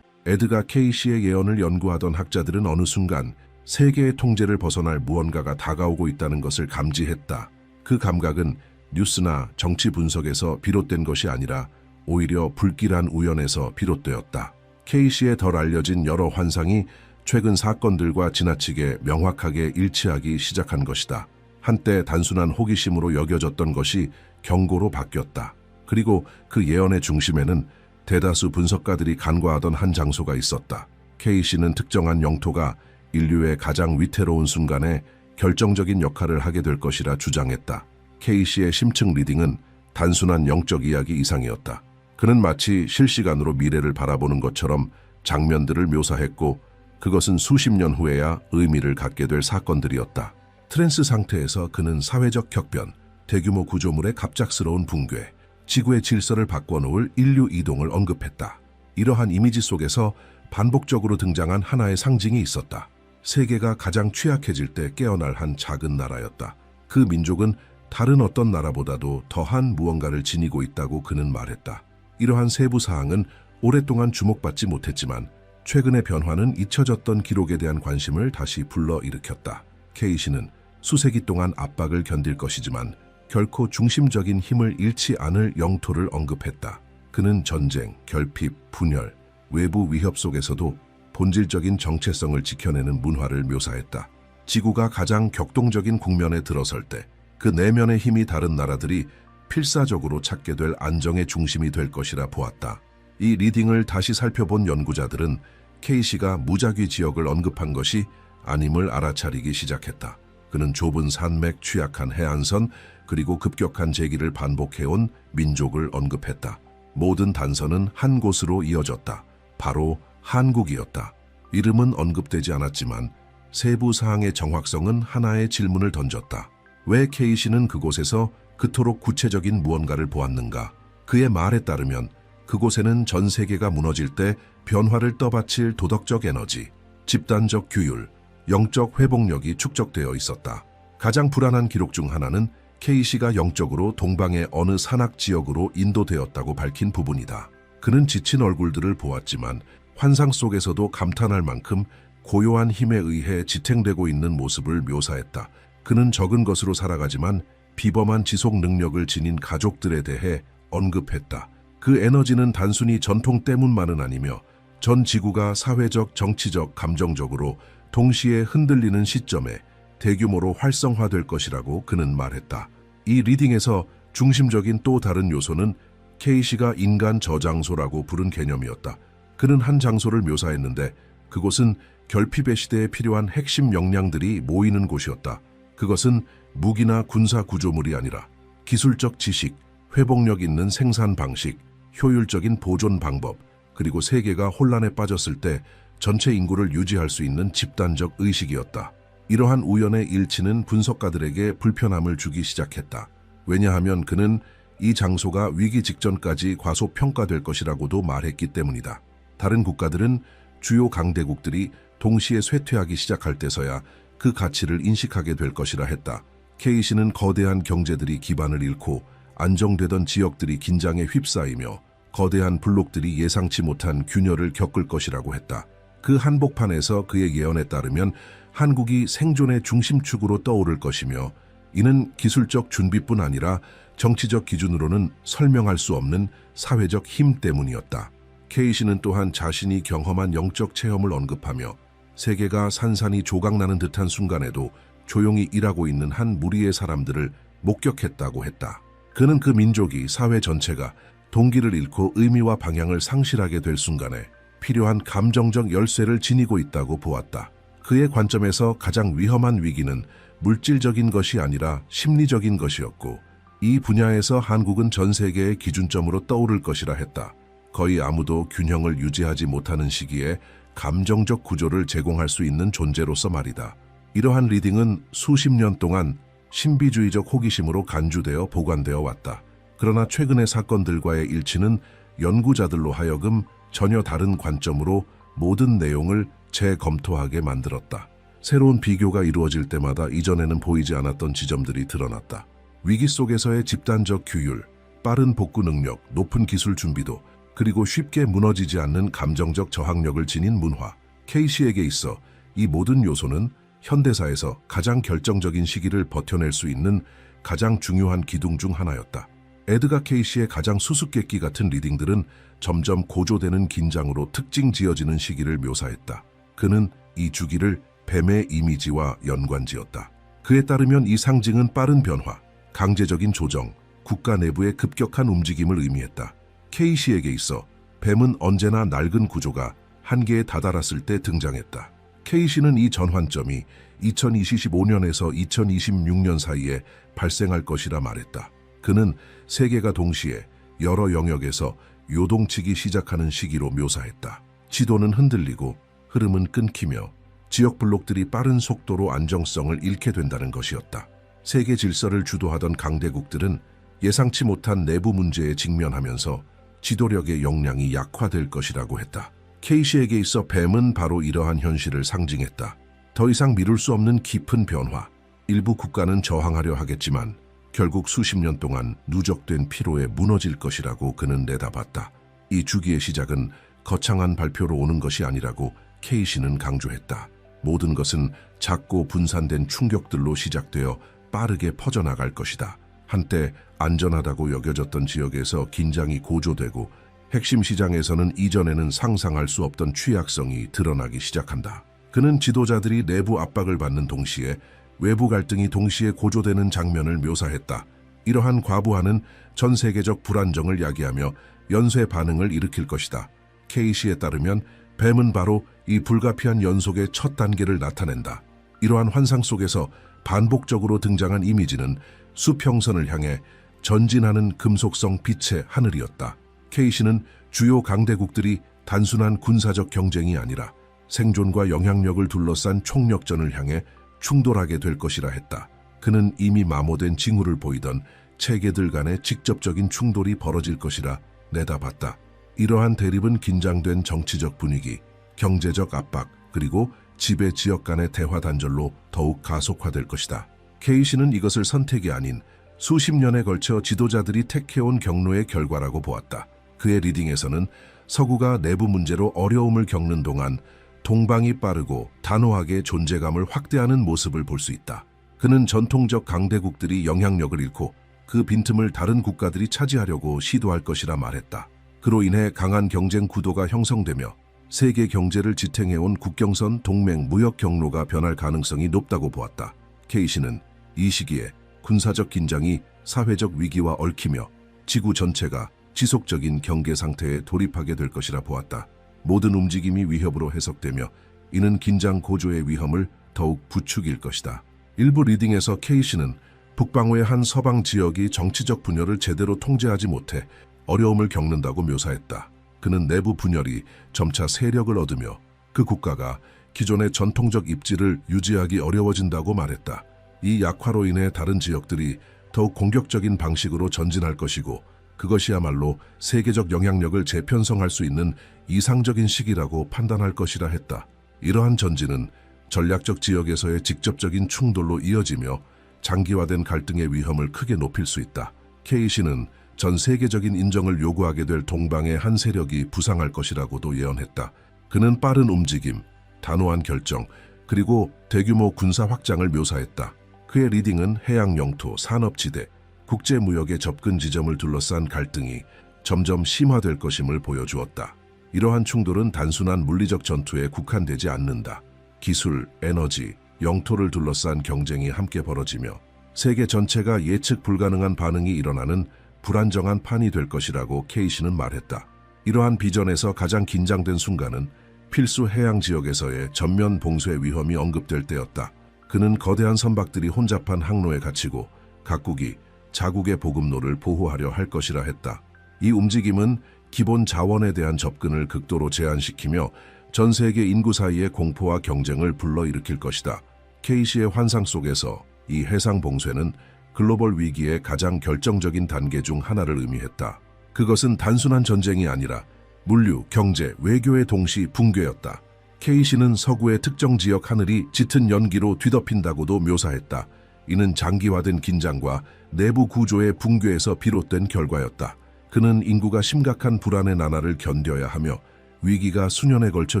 에드가 케이시의 예언을 연구하던 학자들은 어느 순간 세계의 통제를 벗어날 무언가가 다가오고 있다는 것을 감지했다. 그 감각은 뉴스나 정치 분석에서 비롯된 것이 아니라 오히려 불길한 우연에서 비롯되었다. K씨의 덜 알려진 여러 환상이 최근 사건들과 지나치게 명확하게 일치하기 시작한 것이다. 한때 단순한 호기심으로 여겨졌던 것이 경고로 바뀌었다. 그리고 그 예언의 중심에는 대다수 분석가들이 간과하던 한 장소가 있었다. K씨는 특정한 영토가 인류의 가장 위태로운 순간에 결정적인 역할을 하게 될 것이라 주장했다. K씨의 심층 리딩은 단순한 영적 이야기 이상이었다. 그는 마치 실시간으로 미래를 바라보는 것처럼 장면들을 묘사했고 그것은 수십 년 후에야 의미를 갖게 될 사건들이었다. 트랜스 상태에서 그는 사회적 격변, 대규모 구조물의 갑작스러운 붕괴, 지구의 질서를 바꿔놓을 인류 이동을 언급했다. 이러한 이미지 속에서 반복적으로 등장한 하나의 상징이 있었다. 세계가 가장 취약해질 때 깨어날 한 작은 나라였다. 그 민족은 다른 어떤 나라보다도 더한 무언가를 지니고 있다고 그는 말했다. 이러한 세부 사항은 오랫동안 주목받지 못했지만 최근의 변화는 잊혀졌던 기록에 대한 관심을 다시 불러일으켰다. K씨는 수세기 동안 압박을 견딜 것이지만 결코 중심적인 힘을 잃지 않을 영토를 언급했다. 그는 전쟁, 결핍, 분열, 외부 위협 속에서도 본질적인 정체성을 지켜내는 문화를 묘사했다. 지구가 가장 격동적인 국면에 들어설 때 그 내면의 힘이 다른 나라들이 필사적으로 찾게 될 안정의 중심이 될 것이라 보았다. 이 리딩을 다시 살펴본 연구자들은 K씨가 무작위 지역을 언급한 것이 아님을 알아차리기 시작했다. 그는 좁은 산맥, 취약한 해안선, 그리고 급격한 재기를 반복해온 민족을 언급했다. 모든 단서는 한 곳으로 이어졌다. 바로 한국이었다. 이름은 언급되지 않았지만 세부 사항의 정확성은 하나의 질문을 던졌다. 왜 K씨는 그곳에서 그토록 구체적인 무언가를 보았는가? 그의 말에 따르면 그곳에는 전 세계가 무너질 때 변화를 떠받칠 도덕적 에너지, 집단적 규율, 영적 회복력이 축적되어 있었다. 가장 불안한 기록 중 하나는 K씨가 영적으로 동방의 어느 산악 지역으로 인도되었다고 밝힌 부분이다. 그는 지친 얼굴들을 보았지만 환상 속에서도 감탄할 만큼 고요한 힘에 의해 지탱되고 있는 모습을 묘사했다. 그는 적은 것으로 살아가지만 비범한 지속 능력을 지닌 가족들에 대해 언급했다. 그 에너지는 단순히 전통 때문만은 아니며 전 지구가 사회적, 정치적, 감정적으로 동시에 흔들리는 시점에 대규모로 활성화될 것이라고 그는 말했다. 이 리딩에서 중심적인 또 다른 요소는 K씨가 인간 저장소라고 부른 개념이었다. 그는 한 장소를 묘사했는데 그곳은 결핍의 시대에 필요한 핵심 역량들이 모이는 곳이었다. 그것은 무기나 군사 구조물이 아니라 기술적 지식, 회복력 있는 생산 방식, 효율적인 보존 방법, 그리고 세계가 혼란에 빠졌을 때 전체 인구를 유지할 수 있는 집단적 의식이었다. 이러한 우연의 일치는 분석가들에게 불편함을 주기 시작했다. 왜냐하면 그는 이 장소가 위기 직전까지 과소평가될 것이라고도 말했기 때문이다. 다른 국가들은 주요 강대국들이 동시에 쇠퇴하기 시작할 때서야 그 가치를 인식하게 될 것이라 했다. K씨는 거대한 경제들이 기반을 잃고 안정되던 지역들이 긴장에 휩싸이며 거대한 블록들이 예상치 못한 균열을 겪을 것이라고 했다. 그 한복판에서 그의 예언에 따르면 한국이 생존의 중심축으로 떠오를 것이며 이는 기술적 준비뿐 아니라 정치적 기준으로는 설명할 수 없는 사회적 힘 때문이었다. K씨는 또한 자신이 경험한 영적 체험을 언급하며 세계가 산산이 조각나는 듯한 순간에도 조용히 일하고 있는 한 무리의 사람들을 목격했다고 했다. 그는 그 민족이 사회 전체가 동기를 잃고 의미와 방향을 상실하게 될 순간에 필요한 감정적 열쇠를 지니고 있다고 보았다. 그의 관점에서 가장 위험한 위기는 물질적인 것이 아니라 심리적인 것이었고 이 분야에서 한국은 전 세계의 기준점으로 떠오를 것이라 했다. 거의 아무도 균형을 유지하지 못하는 시기에 감정적 구조를 제공할 수 있는 존재로서 말이다. 이러한 리딩은 수십 년 동안 신비주의적 호기심으로 간주되어 보관되어 왔다. 그러나 최근의 사건들과의 일치는 연구자들로 하여금 전혀 다른 관점으로 모든 내용을 재검토하게 만들었다. 새로운 비교가 이루어질 때마다 이전에는 보이지 않았던 지점들이 드러났다. 위기 속에서의 집단적 규율, 빠른 복구 능력, 높은 기술 준비도, 그리고 쉽게 무너지지 않는 감정적 저항력을 지닌 문화. K씨에게 있어 이 모든 요소는 현대사에서 가장 결정적인 시기를 버텨낼 수 있는 가장 중요한 기둥 중 하나였다. 에드가 케이시의 가장 수수께끼 같은 리딩들은 점점 고조되는 긴장으로 특징 지어지는 시기를 묘사했다. 그는 이 주기를 뱀의 이미지와 연관지었다. 그에 따르면 이 상징은 빠른 변화, 강제적인 조정, 국가 내부의 급격한 움직임을 의미했다. 케이시에게 있어 뱀은 언제나 낡은 구조가 한계에 다다랐을 때 등장했다. 케이시는 이 전환점이 2025년에서 2026년 사이에 발생할 것이라 말했다. 그는 세계가 동시에 여러 영역에서 요동치기 시작하는 시기로 묘사했다. 지도는 흔들리고 흐름은 끊기며 지역 블록들이 빠른 속도로 안정성을 잃게 된다는 것이었다. 세계 질서를 주도하던 강대국들은 예상치 못한 내부 문제에 직면하면서 지도력의 역량이 약화될 것이라고 했다. 케이시에게 있어 뱀은 바로 이러한 현실을 상징했다. 더 이상 미룰 수 없는 깊은 변화. 일부 국가는 저항하려 하겠지만 결국 수십 년 동안 누적된 피로에 무너질 것이라고 그는 내다봤다. 이 주기의 시작은 거창한 발표로 오는 것이 아니라고 케이시는 강조했다. 모든 것은 작고 분산된 충격들로 시작되어 빠르게 퍼져나갈 것이다. 한때 안전하다고 여겨졌던 지역에서 긴장이 고조되고 핵심 시장에서는 이전에는 상상할 수 없던 취약성이 드러나기 시작한다. 그는 지도자들이 내부 압박을 받는 동시에 외부 갈등이 동시에 고조되는 장면을 묘사했다. 이러한 과부하는 전 세계적 불안정을 야기하며 연쇄 반응을 일으킬 것이다. 케이시에 따르면 뱀은 바로 이 불가피한 연속의 첫 단계를 나타낸다. 이러한 환상 속에서 반복적으로 등장한 이미지는 수평선을 향해 전진하는 금속성 빛의 하늘이었다. 케이시는 주요 강대국들이 단순한 군사적 경쟁이 아니라 생존과 영향력을 둘러싼 총력전을 향해 충돌하게 될 것이라 했다. 그는 이미 마모된 징후를 보이던 체계들 간의 직접적인 충돌이 벌어질 것이라 내다봤다. 이러한 대립은 긴장된 정치적 분위기, 경제적 압박, 그리고 지배 지역 간의 대화 단절로 더욱 가속화될 것이다. 케이시는 이것을 선택이 아닌 수십 년에 걸쳐 지도자들이 택해온 경로의 결과라고 보았다. 그의 리딩에서는 서구가 내부 문제로 어려움을 겪는 동안 동방이 빠르고 단호하게 존재감을 확대하는 모습을 볼 수 있다. 그는 전통적 강대국들이 영향력을 잃고 그 빈틈을 다른 국가들이 차지하려고 시도할 것이라 말했다. 그로 인해 강한 경쟁 구도가 형성되며 세계 경제를 지탱해온 국경선 동맹 무역 경로가 변할 가능성이 높다고 보았다. 케이시는 이 시기에 군사적 긴장이 사회적 위기와 얽히며 지구 전체가 지속적인 경계 상태에 돌입하게 될 것이라 보았다. 모든 움직임이 위협으로 해석되며 이는 긴장 고조의 위험을 더욱 부추길 것이다. 일부 리딩에서 케이시는 북방의 한 서방 지역이 정치적 분열을 제대로 통제하지 못해 어려움을 겪는다고 묘사했다. 그는 내부 분열이 점차 세력을 얻으며 그 국가가 기존의 전통적 입지를 유지하기 어려워진다고 말했다. 이 약화로 인해 다른 지역들이 더욱 공격적인 방식으로 전진할 것이고 그것이야말로 세계적 영향력을 재편성할 수 있는 이상적인 시기라고 판단할 것이라 했다. 이러한 전진은 전략적 지역에서의 직접적인 충돌로 이어지며 장기화된 갈등의 위험을 크게 높일 수 있다. 케이시는 전 세계적인 인정을 요구하게 될 동방의 한 세력이 부상할 것이라고도 예언했다. 그는 빠른 움직임, 단호한 결정, 그리고 대규모 군사 확장을 묘사했다. 그의 리딩은 해양 영토, 산업지대, 국제무역의 접근 지점을 둘러싼 갈등이 점점 심화될 것임을 보여주었다. 이러한 충돌은 단순한 물리적 전투에 국한되지 않는다. 기술, 에너지, 영토를 둘러싼 경쟁이 함께 벌어지며 세계 전체가 예측 불가능한 반응이 일어나는 불안정한 판이 될 것이라고 케이시는 말했다. 이러한 비전에서 가장 긴장된 순간은 필수 해양 지역에서의 전면 봉쇄 위험이 언급될 때였다. 그는 거대한 선박들이 혼잡한 항로에 갇히고 각국이 자국의 보급로를 보호하려 할 것이라 했다. 이 움직임은 기본 자원에 대한 접근을 극도로 제한시키며 전 세계 인구 사이의 공포와 경쟁을 불러일으킬 것이다. 케이시의 환상 속에서 이 해상 봉쇄는 글로벌 위기의 가장 결정적인 단계 중 하나를 의미했다. 그것은 단순한 전쟁이 아니라 물류, 경제, 외교의 동시 붕괴였다. 케이시는 서구의 특정 지역 하늘이 짙은 연기로 뒤덮인다고도 묘사했다. 이는 장기화된 긴장과 내부 구조의 붕괴에서 비롯된 결과였다. 그는 인구가 심각한 불안의 나날을 견뎌야 하며 위기가 수년에 걸쳐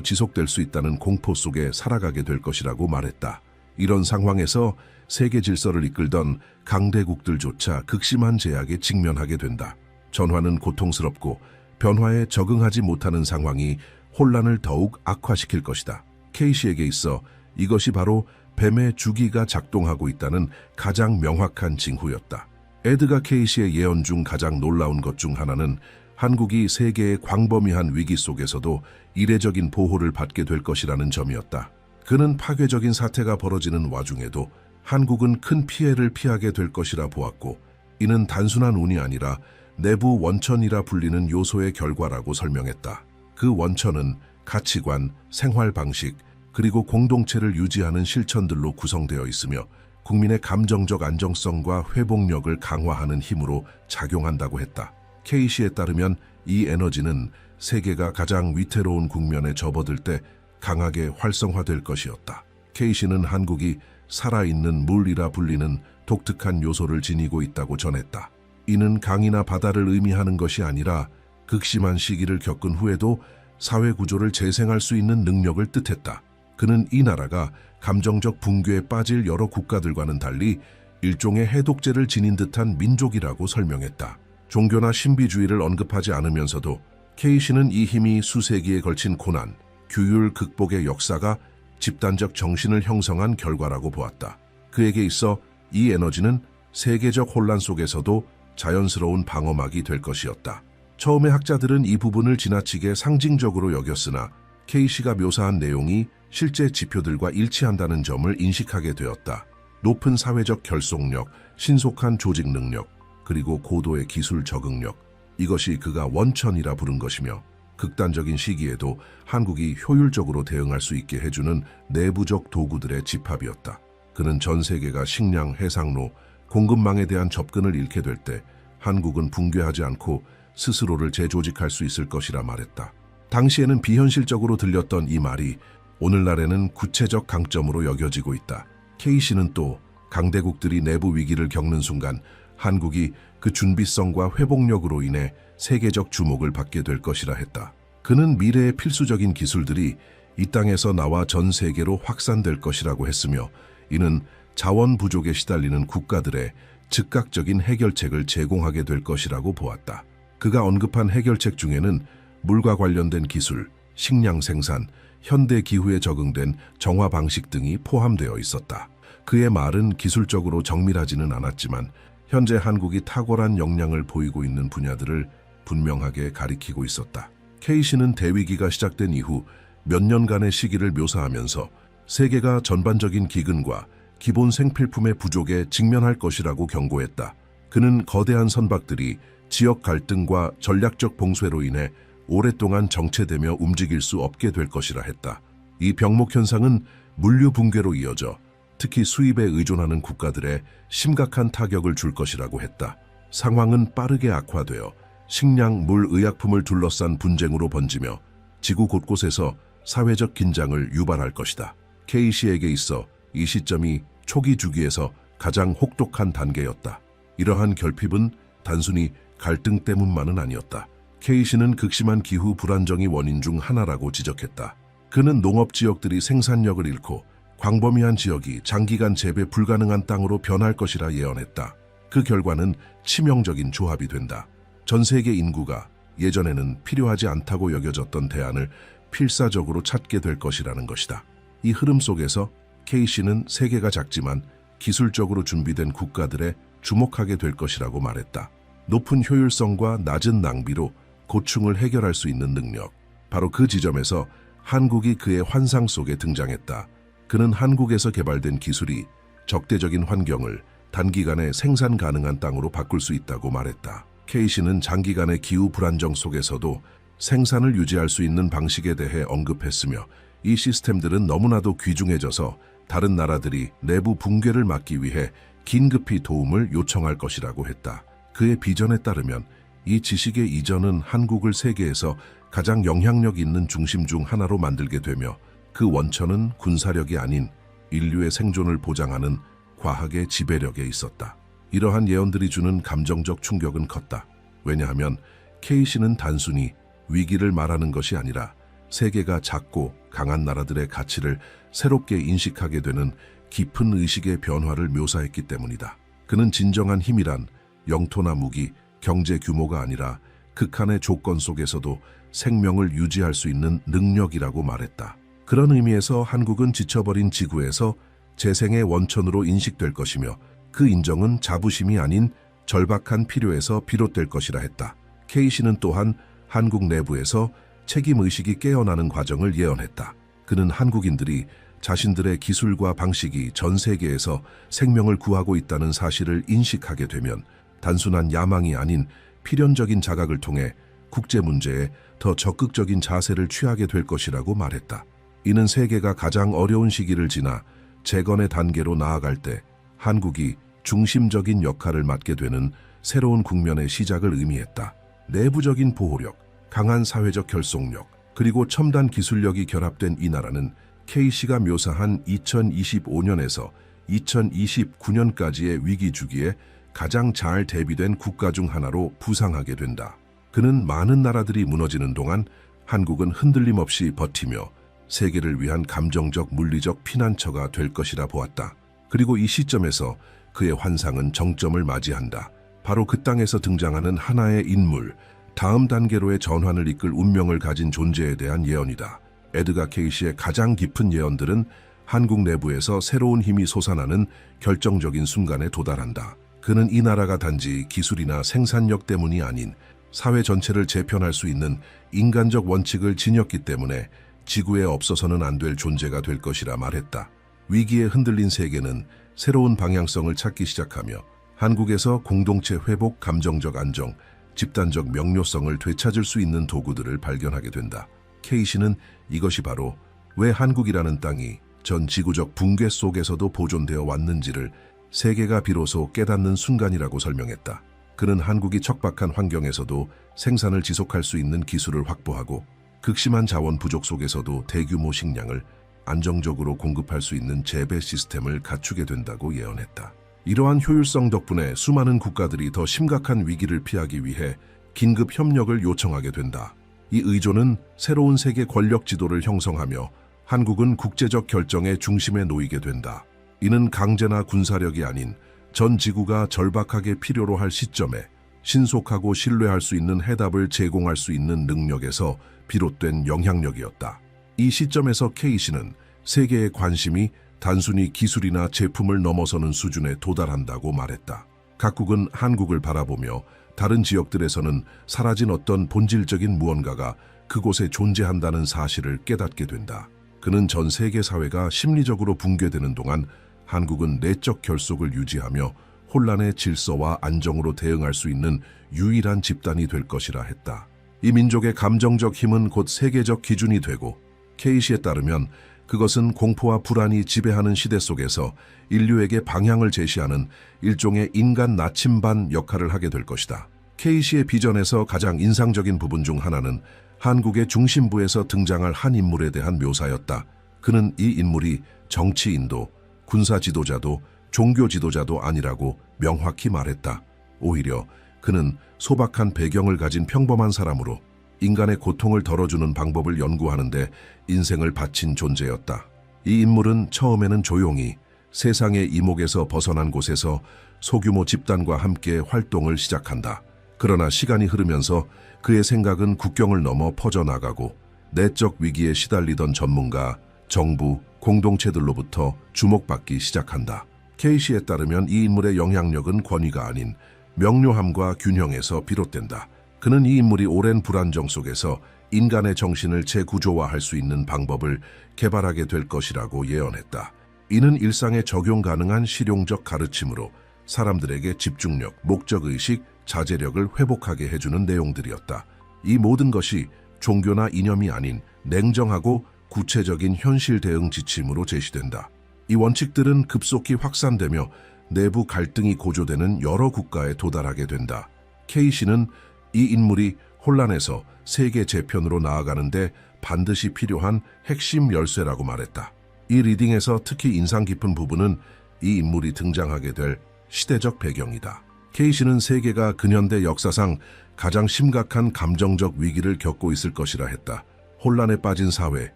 지속될 수 있다는 공포 속에 살아가게 될 것이라고 말했다. 이런 상황에서 세계 질서를 이끌던 강대국들조차 극심한 제약에 직면하게 된다. 전환은 고통스럽고 변화에 적응하지 못하는 상황이 혼란을 더욱 악화시킬 것이다. 케이시에게 있어 이것이 바로 뱀의 주기가 작동하고 있다는 가장 명확한 징후였다. 에드가 케이시의 예언 중 가장 놀라운 것 중 하나는 한국이 세계의 광범위한 위기 속에서도 이례적인 보호를 받게 될 것이라는 점이었다. 그는 파괴적인 사태가 벌어지는 와중에도 한국은 큰 피해를 피하게 될 것이라 보았고, 이는 단순한 운이 아니라 내부 원천이라 불리는 요소의 결과라고 설명했다. 그 원천은 가치관, 생활 방식, 그리고 공동체를 유지하는 실천들로 구성되어 있으며 국민의 감정적 안정성과 회복력을 강화하는 힘으로 작용한다고 했다. 케이시에 따르면 이 에너지는 세계가 가장 위태로운 국면에 접어들 때 강하게 활성화될 것이었다. 케이시는 한국이 살아있는 물이라 불리는 독특한 요소를 지니고 있다고 전했다. 이는 강이나 바다를 의미하는 것이 아니라 극심한 시기를 겪은 후에도 사회 구조를 재생할 수 있는 능력을 뜻했다. 그는 이 나라가 감정적 붕괴에 빠질 여러 국가들과는 달리 일종의 해독제를 지닌 듯한 민족이라고 설명했다. 종교나 신비주의를 언급하지 않으면서도 케이시는 이 힘이 수세기에 걸친 고난, 규율 극복의 역사가 집단적 정신을 형성한 결과라고 보았다. 그에게 있어 이 에너지는 세계적 혼란 속에서도 자연스러운 방어막이 될 것이었다. 처음에 학자들은 이 부분을 지나치게 상징적으로 여겼으나 케이시가 묘사한 내용이 실제 지표들과 일치한다는 점을 인식하게 되었다. 높은 사회적 결속력, 신속한 조직 능력, 그리고 고도의 기술 적응력, 이것이 그가 원천이라 부른 것이며 극단적인 시기에도 한국이 효율적으로 대응할 수 있게 해주는 내부적 도구들의 집합이었다. 그는 전 세계가 식량, 해상로, 공급망에 대한 접근을 잃게 될 때 한국은 붕괴하지 않고 스스로를 재조직할 수 있을 것이라 말했다. 당시에는 비현실적으로 들렸던 이 말이 오늘날에는 구체적 강점으로 여겨지고 있다. 케이시는 또 강대국들이 내부 위기를 겪는 순간 한국이 그 준비성과 회복력으로 인해 세계적 주목을 받게 될 것이라 했다. 그는 미래의 필수적인 기술들이 이 땅에서 나와 전 세계로 확산될 것이라고 했으며, 이는 자원 부족에 시달리는 국가들의 즉각적인 해결책을 제공하게 될 것이라고 보았다. 그가 언급한 해결책 중에는 물과 관련된 기술, 식량 생산, 현대 기후에 적응된 정화 방식 등이 포함되어 있었다. 그의 말은 기술적으로 정밀하지는 않았지만 현재 한국이 탁월한 역량을 보이고 있는 분야들을 분명하게 가리키고 있었다. 케이시는 대위기가 시작된 이후 몇 년간의 시기를 묘사하면서 세계가 전반적인 기근과 기본 생필품의 부족에 직면할 것이라고 경고했다. 그는 거대한 선박들이 지역 갈등과 전략적 봉쇄로 인해 오랫동안 정체되며 움직일 수 없게 될 것이라 했다. 이 병목 현상은 물류 붕괴로 이어져 특히 수입에 의존하는 국가들에 심각한 타격을 줄 것이라고 했다. 상황은 빠르게 악화되어 식량, 물, 의약품을 둘러싼 분쟁으로 번지며 지구 곳곳에서 사회적 긴장을 유발할 것이다. 케이시에게 있어 이 시점이 초기 주기에서 가장 혹독한 단계였다. 이러한 결핍은 단순히 갈등 때문만은 아니었다. 케이시는 극심한 기후 불안정이 원인 중 하나라고 지적했다. 그는 농업 지역들이 생산력을 잃고 광범위한 지역이 장기간 재배 불가능한 땅으로 변할 것이라 예언했다. 그 결과는 치명적인 조합이 된다. 전 세계 인구가 예전에는 필요하지 않다고 여겨졌던 대안을 필사적으로 찾게 될 것이라는 것이다. 이 흐름 속에서 케이시는 세계가 작지만 기술적으로 준비된 국가들에 주목하게 될 것이라고 말했다. 높은 효율성과 낮은 낭비로 고충을 해결할 수 있는 능력. 바로 그 지점에서 한국이 그의 환상 속에 등장했다. 그는 한국에서 개발된 기술이 적대적인 환경을 단기간에 생산 가능한 땅으로 바꿀 수 있다고 말했다. 케이시는 장기간의 기후 불안정 속에서도 생산을 유지할 수 있는 방식에 대해 언급했으며, 이 시스템들은 너무나도 귀중해져서 다른 나라들이 내부 붕괴를 막기 위해 긴급히 도움을 요청할 것이라고 했다. 그의 비전에 따르면 이 지식의 이전은 한국을 세계에서 가장 영향력 있는 중심 중 하나로 만들게 되며, 그 원천은 군사력이 아닌 인류의 생존을 보장하는 과학의 지배력에 있었다. 이러한 예언들이 주는 감정적 충격은 컸다. 왜냐하면 케이시는 단순히 위기를 말하는 것이 아니라 세계가 작고 강한 나라들의 가치를 새롭게 인식하게 되는 깊은 의식의 변화를 묘사했기 때문이다. 그는 진정한 힘이란 영토나 무기, 경제 규모가 아니라 극한의 조건 속에서도 생명을 유지할 수 있는 능력이라고 말했다. 그런 의미에서 한국은 지쳐버린 지구에서 재생의 원천으로 인식될 것이며 그 인정은 자부심이 아닌 절박한 필요에서 비롯될 것이라 했다. K씨는 또한 한국 내부에서 책임의식이 깨어나는 과정을 예언했다. 그는 한국인들이 자신들의 기술과 방식이 전 세계에서 생명을 구하고 있다는 사실을 인식하게 되면 단순한 야망이 아닌 필연적인 자각을 통해 국제 문제에 더 적극적인 자세를 취하게 될 것이라고 말했다. 이는 세계가 가장 어려운 시기를 지나 재건의 단계로 나아갈 때 한국이 중심적인 역할을 맡게 되는 새로운 국면의 시작을 의미했다. 내부적인 보호력, 강한 사회적 결속력, 그리고 첨단 기술력이 결합된 이 나라는 K씨가 묘사한 2025년에서 2029년까지의 위기 주기에 가장 잘 대비된 국가 중 하나로 부상하게 된다. 그는 많은 나라들이 무너지는 동안 한국은 흔들림 없이 버티며 세계를 위한 감정적 물리적 피난처가 될 것이라 보았다. 그리고 이 시점에서 그의 환상은 정점을 맞이한다. 바로 그 땅에서 등장하는 하나의 인물, 다음 단계로의 전환을 이끌 운명을 가진 존재에 대한 예언이다. 에드가 케이시의 가장 깊은 예언들은 한국 내부에서 새로운 힘이 솟아나는 결정적인 순간에 도달한다. 그는 이 나라가 단지 기술이나 생산력 때문이 아닌 사회 전체를 재편할 수 있는 인간적 원칙을 지녔기 때문에 지구에 없어서는 안 될 존재가 될 것이라 말했다. 위기에 흔들린 세계는 새로운 방향성을 찾기 시작하며 한국에서 공동체 회복, 감정적 안정, 집단적 명료성을 되찾을 수 있는 도구들을 발견하게 된다. K씨는 이것이 바로 왜 한국이라는 땅이 전 지구적 붕괴 속에서도 보존되어 왔는지를 세계가 비로소 깨닫는 순간이라고 설명했다. 그는 한국이 척박한 환경에서도 생산을 지속할 수 있는 기술을 확보하고 극심한 자원 부족 속에서도 대규모 식량을 안정적으로 공급할 수 있는 재배 시스템을 갖추게 된다고 예언했다. 이러한 효율성 덕분에 수많은 국가들이 더 심각한 위기를 피하기 위해 긴급 협력을 요청하게 된다. 이 의존은 새로운 세계 권력 지도를 형성하며 한국은 국제적 결정의 중심에 놓이게 된다. 이는 강제나 군사력이 아닌 전 지구가 절박하게 필요로 할 시점에 신속하고 신뢰할 수 있는 해답을 제공할 수 있는 능력에서 비롯된 영향력이었다. 이 시점에서 K씨는 세계의 관심이 단순히 기술이나 제품을 넘어서는 수준에 도달한다고 말했다. 각국은 한국을 바라보며 다른 지역들에서는 사라진 어떤 본질적인 무언가가 그곳에 존재한다는 사실을 깨닫게 된다. 그는 전 세계 사회가 심리적으로 붕괴되는 동안 한국은 내적 결속을 유지하며 혼란의 질서와 안정으로 대응할 수 있는 유일한 집단이 될 것이라 했다. 이 민족의 감정적 힘은 곧 세계적 기준이 되고 K씨에 따르면 그것은 공포와 불안이 지배하는 시대 속에서 인류에게 방향을 제시하는 일종의 인간 나침반 역할을 하게 될 것이다. K씨의 비전에서 가장 인상적인 부분 중 하나는 한국의 중심부에서 등장할 한 인물에 대한 묘사였다. 그는 이 인물이 정치인도 군사 지도자도 종교 지도자도 아니라고 명확히 말했다. 오히려 그는 소박한 배경을 가진 평범한 사람으로 인간의 고통을 덜어주는 방법을 연구하는데 인생을 바친 존재였다. 이 인물은 처음에는 조용히 세상의 이목에서 벗어난 곳에서 소규모 집단과 함께 활동을 시작한다. 그러나 시간이 흐르면서 그의 생각은 국경을 넘어 퍼져나가고 내적 위기에 시달리던 전문가, 정부, 공동체들로부터 주목받기 시작한다. K씨에 따르면 이 인물의 영향력은 권위가 아닌 명료함과 균형에서 비롯된다. 그는 이 인물이 오랜 불안정 속에서 인간의 정신을 재구조화할 수 있는 방법을 개발하게 될 것이라고 예언했다. 이는 일상에 적용 가능한 실용적 가르침으로 사람들에게 집중력, 목적의식, 자제력을 회복하게 해주는 내용들이었다. 이 모든 것이 종교나 이념이 아닌 냉정하고 구체적인 현실 대응 지침으로 제시된다. 이 원칙들은 급속히 확산되며 내부 갈등이 고조되는 여러 국가에 도달하게 된다. K씨는 이 인물이 혼란에서 세계 재편으로 나아가는데 반드시 필요한 핵심 열쇠라고 말했다. 이 리딩에서 특히 인상 깊은 부분은 이 인물이 등장하게 될 시대적 배경이다. K씨는 세계가 근현대 역사상 가장 심각한 감정적 위기를 겪고 있을 것이라 했다. 혼란에 빠진 사회,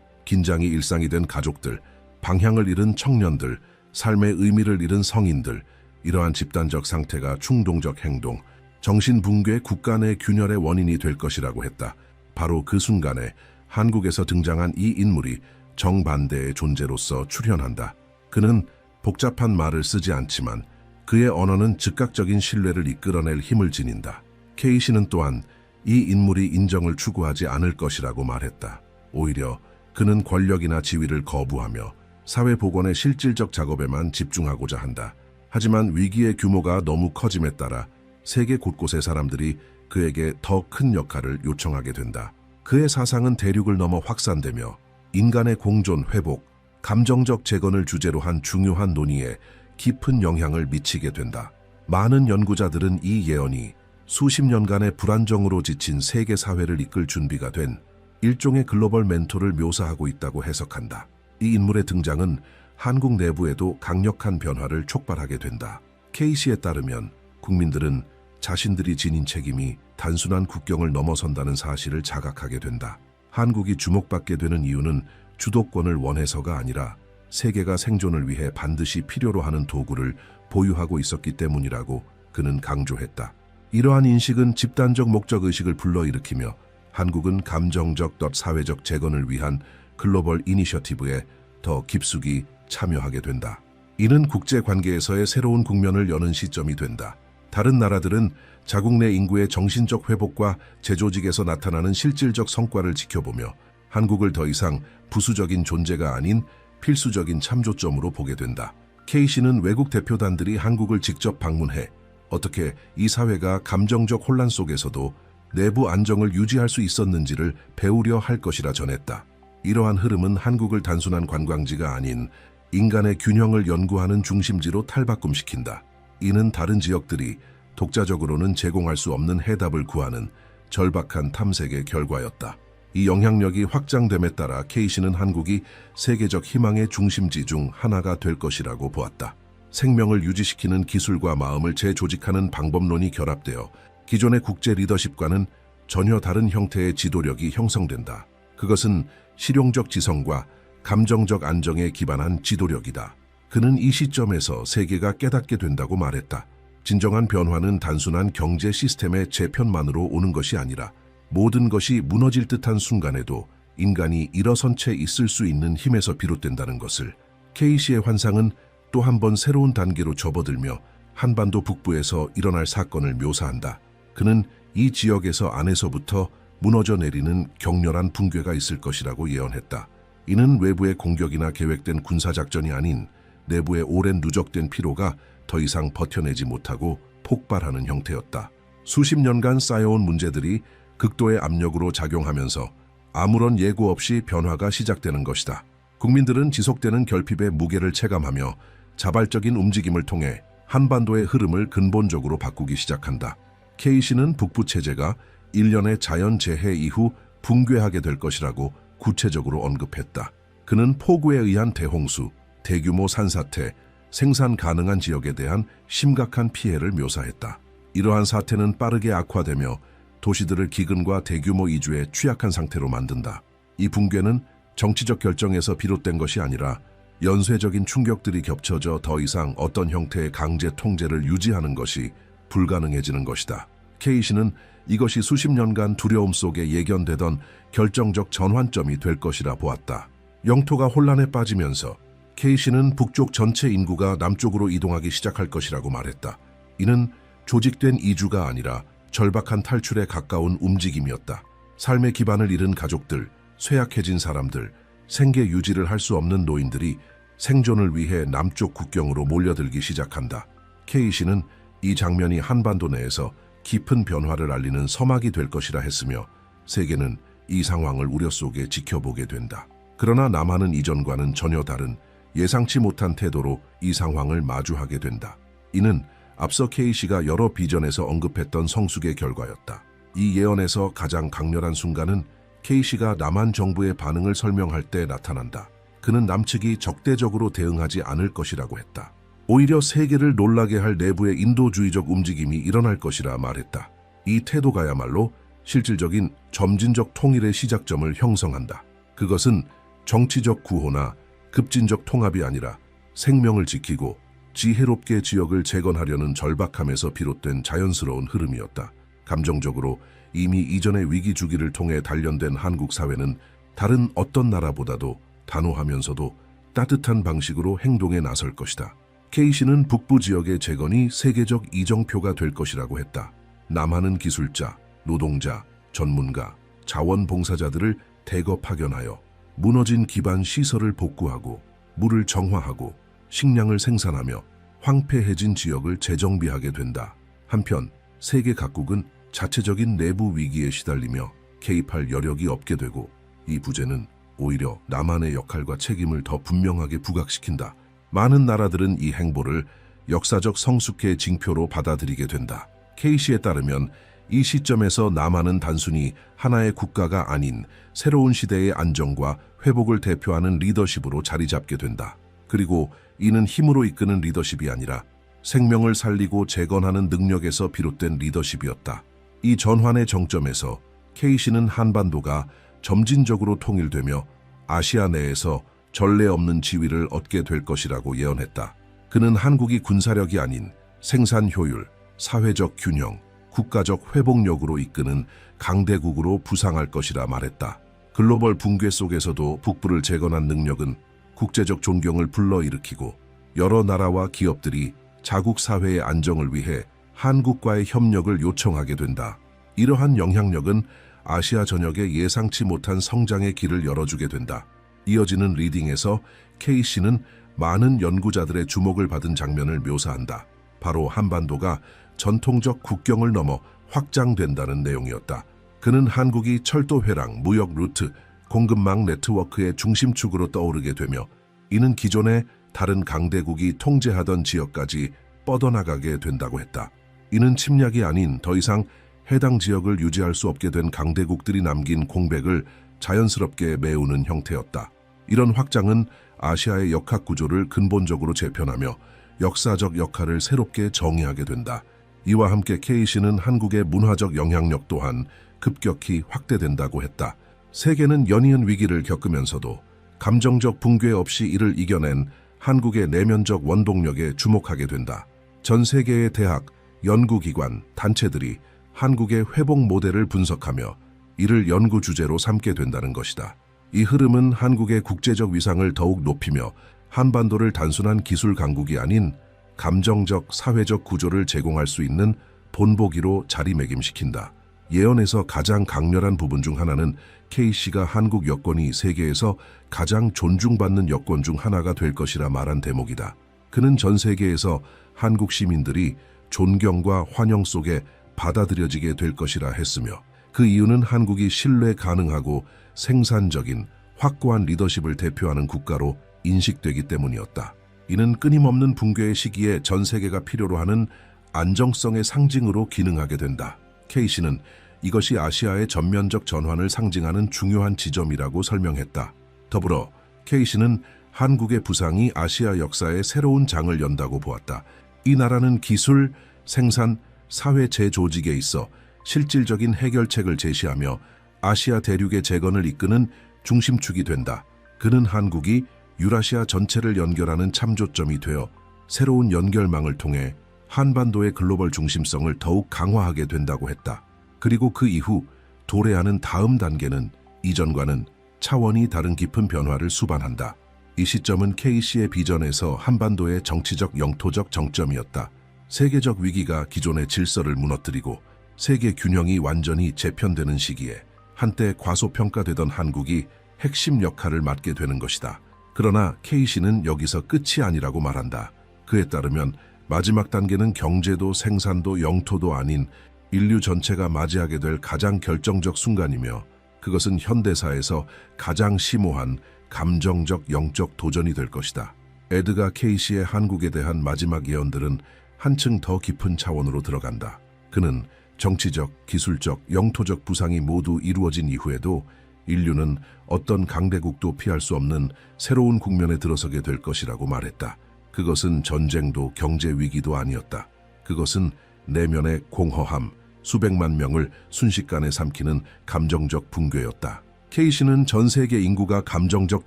긴장이 일상이 된 가족들, 방향을 잃은 청년들, 삶의 의미를 잃은 성인들, 이러한 집단적 상태가 충동적 행동, 정신붕괴 국가 내 균열의 원인이 될 것이라고 했다. 바로 그 순간에 한국에서 등장한 이 인물이 정반대의 존재로서 출현한다. 그는 복잡한 말을 쓰지 않지만 그의 언어는 즉각적인 신뢰를 이끌어낼 힘을 지닌다. K씨는 또한 이 인물이 인정을 추구하지 않을 것이라고 말했다. 오히려 그는 권력이나 지위를 거부하며 사회 복원의 실질적 작업에만 집중하고자 한다. 하지만 위기의 규모가 너무 커짐에 따라 세계 곳곳의 사람들이 그에게 더 큰 역할을 요청하게 된다. 그의 사상은 대륙을 넘어 확산되며 인간의 공존, 회복, 감정적 재건을 주제로 한 중요한 논의에 깊은 영향을 미치게 된다. 많은 연구자들은 이 예언이 수십 년간의 불안정으로 지친 세계 사회를 이끌 준비가 된 일종의 글로벌 멘토를 묘사하고 있다고 해석한다. 이 인물의 등장은 한국 내부에도 강력한 변화를 촉발하게 된다. K씨에 따르면 국민들은 자신들이 지닌 책임이 단순한 국경을 넘어선다는 사실을 자각하게 된다. 한국이 주목받게 되는 이유는 주도권을 원해서가 아니라 세계가 생존을 위해 반드시 필요로 하는 도구를 보유하고 있었기 때문이라고 그는 강조했다. 이러한 인식은 집단적 목적의식을 불러일으키며 한국은 감정적 사회적 재건을 위한 글로벌 이니셔티브에 더 깊숙이 참여하게 된다. 이는 국제관계에서의 새로운 국면을 여는 시점이 된다. 다른 나라들은 자국 내 인구의 정신적 회복과 재조직에서 나타나는 실질적 성과를 지켜보며 한국을 더 이상 부수적인 존재가 아닌 필수적인 참조점으로 보게 된다. K씨는 외국 대표단들이 한국을 직접 방문해 어떻게 이 사회가 감정적 혼란 속에서도 내부 안정을 유지할 수 있었는지를 배우려 할 것이라 전했다. 이러한 흐름은 한국을 단순한 관광지가 아닌 인간의 균형을 연구하는 중심지로 탈바꿈시킨다. 이는 다른 지역들이 독자적으로는 제공할 수 없는 해답을 구하는 절박한 탐색의 결과였다. 이 영향력이 확장됨에 따라 K씨는 한국이 세계적 희망의 중심지 중 하나가 될 것이라고 보았다. 생명을 유지시키는 기술과 마음을 재조직하는 방법론이 결합되어 기존의 국제 리더십과는 전혀 다른 형태의 지도력이 형성된다. 그것은 실용적 지성과 감정적 안정에 기반한 지도력이다. 그는 이 시점에서 세계가 깨닫게 된다고 말했다. 진정한 변화는 단순한 경제 시스템의 재편만으로 오는 것이 아니라 모든 것이 무너질 듯한 순간에도 인간이 일어선 채 있을 수 있는 힘에서 비롯된다는 것을. K씨의 환상은 또 한 번 새로운 단계로 접어들며 한반도 북부에서 일어날 사건을 묘사한다. 그는 이 지역에서 안에서부터 무너져 내리는 격렬한 붕괴가 있을 것이라고 예언했다. 이는 외부의 공격이나 계획된 군사작전이 아닌 내부의 오랜 누적된 피로가 더 이상 버텨내지 못하고 폭발하는 형태였다. 수십 년간 쌓여온 문제들이 극도의 압력으로 작용하면서 아무런 예고 없이 변화가 시작되는 것이다. 국민들은 지속되는 결핍의 무게를 체감하며 자발적인 움직임을 통해 한반도의 흐름을 근본적으로 바꾸기 시작한다. K씨는 북부 체제가 일련의 자연재해 이후 붕괴하게 될 것이라고 구체적으로 언급했다. 그는 폭우에 의한 대홍수, 대규모 산사태, 생산 가능한 지역에 대한 심각한 피해를 묘사했다. 이러한 사태는 빠르게 악화되며 도시들을 기근과 대규모 이주에 취약한 상태로 만든다. 이 붕괴는 정치적 결정에서 비롯된 것이 아니라 연쇄적인 충격들이 겹쳐져 더 이상 어떤 형태의 강제 통제를 유지하는 것이 불가능해지는 것이다. K씨는 이것이 수십 년간 두려움 속에 예견되던 결정적 전환점이 될 것이라 보았다. 영토가 혼란에 빠지면서 K씨는 북쪽 전체 인구가 남쪽으로 이동하기 시작할 것이라고 말했다. 이는 조직된 이주가 아니라 절박한 탈출에 가까운 움직임이었다. 삶의 기반을 잃은 가족들, 쇠약해진 사람들, 생계 유지를 할 수 없는 노인들이 생존을 위해 남쪽 국경으로 몰려들기 시작한다. K씨는 이 장면이 한반도 내에서 깊은 변화를 알리는 서막이 될 것이라 했으며 세계는 이 상황을 우려 속에 지켜보게 된다. 그러나 남한은 이전과는 전혀 다른 예상치 못한 태도로 이 상황을 마주하게 된다. 이는 앞서 K씨가 여러 비전에서 언급했던 성숙의 결과였다. 이 예언에서 가장 강렬한 순간은 K씨가 남한 정부의 반응을 설명할 때 나타난다. 그는 남측이 적대적으로 대응하지 않을 것이라고 했다. 오히려 세계를 놀라게 할 내부의 인도주의적 움직임이 일어날 것이라 말했다. 이 태도가야말로 실질적인 점진적 통일의 시작점을 형성한다. 그것은 정치적 구호나 급진적 통합이 아니라 생명을 지키고 지혜롭게 지역을 재건하려는 절박함에서 비롯된 자연스러운 흐름이었다. 감정적으로 이미 이전의 위기 주기를 통해 단련된 한국 사회는 다른 어떤 나라보다도 단호하면서도 따뜻한 방식으로 행동에 나설 것이다. K씨는 북부 지역의 재건이 세계적 이정표가 될 것이라고 했다. 남하는 기술자, 노동자, 전문가, 자원봉사자들을 대거 파견하여 무너진 기반 시설을 복구하고 물을 정화하고 식량을 생산하며 황폐해진 지역을 재정비하게 된다. 한편 세계 각국은 자체적인 내부 위기에 시달리며 개입할 여력이 없게 되고 이 부재는 오히려 남한의 역할과 책임을 더 분명하게 부각시킨다. 많은 나라들은 이 행보를 역사적 성숙의 징표로 받아들이게 된다. K씨에 따르면 이 시점에서 남한은 단순히 하나의 국가가 아닌 새로운 시대의 안정과 회복을 대표하는 리더십으로 자리 잡게 된다. 그리고 이는 힘으로 이끄는 리더십이 아니라 생명을 살리고 재건하는 능력에서 비롯된 리더십이었다. 이 전환의 정점에서 K씨는 한반도가 점진적으로 통일되며 아시아 내에서 전례 없는 지위를 얻게 될 것이라고 예언했다. 그는 한국이 군사력이 아닌 생산 효율, 사회적 균형, 국가적 회복력으로 이끄는 강대국으로 부상할 것이라 말했다. 글로벌 붕괴 속에서도 북부를 재건한 능력은 국제적 존경을 불러일으키고 여러 나라와 기업들이 자국 사회의 안정을 위해 한국과의 협력을 요청하게 된다. 이러한 영향력은 아시아 전역에 예상치 못한 성장의 길을 열어주게 된다. 이어지는 리딩에서 K씨는 많은 연구자들의 주목을 받은 장면을 묘사한다. 바로 한반도가 전통적 국경을 넘어 확장된다는 내용이었다. 그는 한국이 철도 회랑, 무역 루트, 공급망 네트워크의 중심축으로 떠오르게 되며 이는 기존의 다른 강대국이 통제하던 지역까지 뻗어나가게 된다고 했다. 이는 침략이 아닌 더 이상 해당 지역을 유지할 수 없게 된 강대국들이 남긴 공백을 자연스럽게 메우는 형태였다. 이런 확장은 아시아의 역학 구조를 근본적으로 재편하며 역사적 역할을 새롭게 정의하게 된다. 이와 함께 K씨는 한국의 문화적 영향력 또한 급격히 확대된다고 했다. 세계는 연이은 위기를 겪으면서도 감정적 붕괴 없이 이를 이겨낸 한국의 내면적 원동력에 주목하게 된다. 전 세계의 대학, 연구기관, 단체들이 한국의 회복 모델을 분석하며 이를 연구 주제로 삼게 된다는 것이다. 이 흐름은 한국의 국제적 위상을 더욱 높이며 한반도를 단순한 기술 강국이 아닌 감정적, 사회적 구조를 제공할 수 있는 본보기로 자리매김시킨다. 예언에서 가장 강렬한 부분 중 하나는 K씨가 한국 여권이 세계에서 가장 존중받는 여권 중 하나가 될 것이라 말한 대목이다. 그는 전 세계에서 한국 시민들이 존경과 환영 속에 받아들여지게 될 것이라 했으며 그 이유는 한국이 신뢰 가능하고 생산적인 확고한 리더십을 대표하는 국가로 인식되기 때문이었다. 이는 끊임없는 붕괴의 시기에 전 세계가 필요로 하는 안정성의 상징으로 기능하게 된다. K씨는 이것이 아시아의 전면적 전환을 상징하는 중요한 지점이라고 설명했다. 더불어 K씨는 한국의 부상이 아시아 역사에 새로운 장을 연다고 보았다. 이 나라는 기술, 생산, 사회 재조직에 있어 실질적인 해결책을 제시하며 아시아 대륙의 재건을 이끄는 중심축이 된다. 그는 한국이 유라시아 전체를 연결하는 참조점이 되어 새로운 연결망을 통해 한반도의 글로벌 중심성을 더욱 강화하게 된다고 했다. 그리고 그 이후 도래하는 다음 단계는 이전과는 차원이 다른 깊은 변화를 수반한다. 이 시점은 K씨의 비전에서 한반도의 정치적 영토적 정점이었다. 세계적 위기가 기존의 질서를 무너뜨리고 세계 균형이 완전히 재편되는 시기에 한때 과소평가되던 한국이 핵심 역할을 맡게 되는 것이다. 그러나 K씨는 여기서 끝이 아니라고 말한다. 그에 따르면 마지막 단계는 경제도 생산도 영토도 아닌 인류 전체가 맞이하게 될 가장 결정적 순간이며 그것은 현대사에서 가장 심오한 감정적 영적 도전이 될 것이다. 에드가 K씨의 한국에 대한 마지막 예언들은 한층 더 깊은 차원으로 들어간다. 그는 정치적, 기술적, 영토적 부상이 모두 이루어진 이후에도 인류는 어떤 강대국도 피할 수 없는 새로운 국면에 들어서게 될 것이라고 말했다. 그것은 전쟁도 경제 위기도 아니었다. 그것은 내면의 공허함, 수백만 명을 순식간에 삼키는 감정적 붕괴였다. K씨는 전 세계 인구가 감정적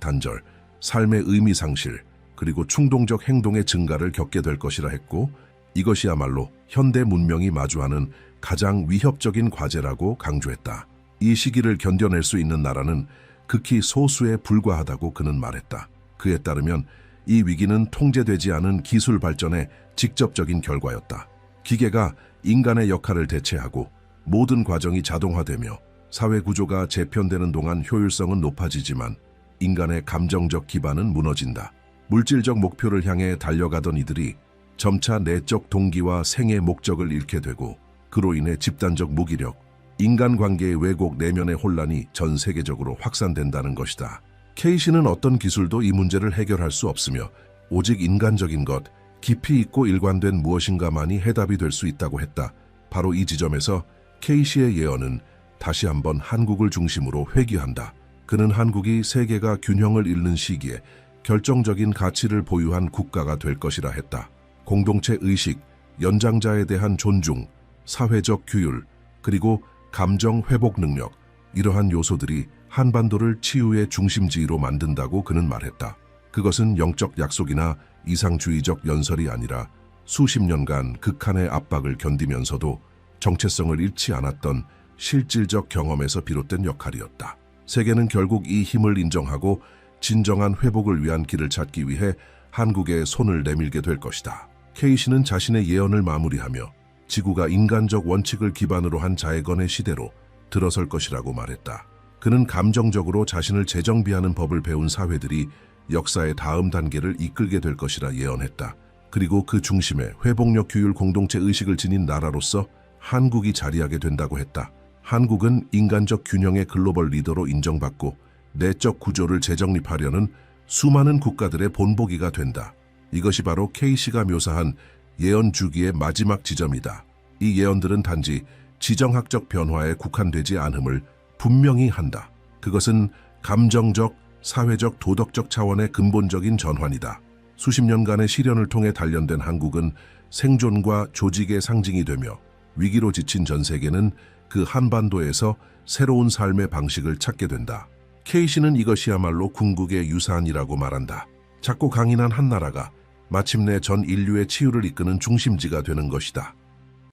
단절, 삶의 의미 상실, 그리고 충동적 행동의 증가를 겪게 될 것이라 했고, 이것이야말로 현대 문명이 마주하는 가장 위협적인 과제라고 강조했다. 이 시기를 견뎌낼 수 있는 나라는 극히 소수에 불과하다고 그는 말했다. 그에 따르면 이 위기는 통제되지 않은 기술 발전의 직접적인 결과였다. 기계가 인간의 역할을 대체하고 모든 과정이 자동화되며 사회 구조가 재편되는 동안 효율성은 높아지지만 인간의 감정적 기반은 무너진다. 물질적 목표를 향해 달려가던 이들이 점차 내적 동기와 생의 목적을 잃게 되고, 그로 인해 집단적 무기력, 인간관계의 왜곡, 내면의 혼란이 전 세계적으로 확산된다는 것이다. 케이시는 어떤 기술도 이 문제를 해결할 수 없으며 오직 인간적인 것, 깊이 있고 일관된 무엇인가만이 해답이 될 수 있다고 했다. 바로 이 지점에서 케이시의 예언은 다시 한번 한국을 중심으로 회귀한다. 그는 한국이 세계가 균형을 잃는 시기에 결정적인 가치를 보유한 국가가 될 것이라 했다. 공동체 의식, 연장자에 대한 존중, 사회적 규율, 그리고 감정 회복 능력, 이러한 요소들이 한반도를 치유의 중심지로 만든다고 그는 말했다. 그것은 영적 약속이나 이상주의적 연설이 아니라 수십 년간 극한의 압박을 견디면서도 정체성을 잃지 않았던 실질적 경험에서 비롯된 역할이었다. 세계는 결국 이 힘을 인정하고 진정한 회복을 위한 길을 찾기 위해 한국에 손을 내밀게 될 것이다. 케이시는 자신의 예언을 마무리하며 지구가 인간적 원칙을 기반으로 한 자해건의 시대로 들어설 것이라고 말했다. 그는 감정적으로 자신을 재정비하는 법을 배운 사회들이 역사의 다음 단계를 이끌게 될 것이라 예언했다. 그리고 그 중심에 회복력 규율 공동체 의식을 지닌 나라로서 한국이 자리하게 된다고 했다. 한국은 인간적 균형의 글로벌 리더로 인정받고 내적 구조를 재정립하려는 수많은 국가들의 본보기가 된다. 이것이 바로 케이시가 묘사한 예언 주기의 마지막 지점이다. 이 예언들은 단지 지정학적 변화에 국한되지 않음을 분명히 한다. 그것은 감정적, 사회적, 도덕적 차원의 근본적인 전환이다. 수십 년간의 시련을 통해 단련된 한국은 생존과 조직의 상징이 되며 위기로 지친 전 세계는 그 한반도에서 새로운 삶의 방식을 찾게 된다. 케이시는 이것이야말로 궁극의 유산이라고 말한다. 작고 강인한 한 나라가 마침내 전 인류의 치유를 이끄는 중심지가 되는 것이다.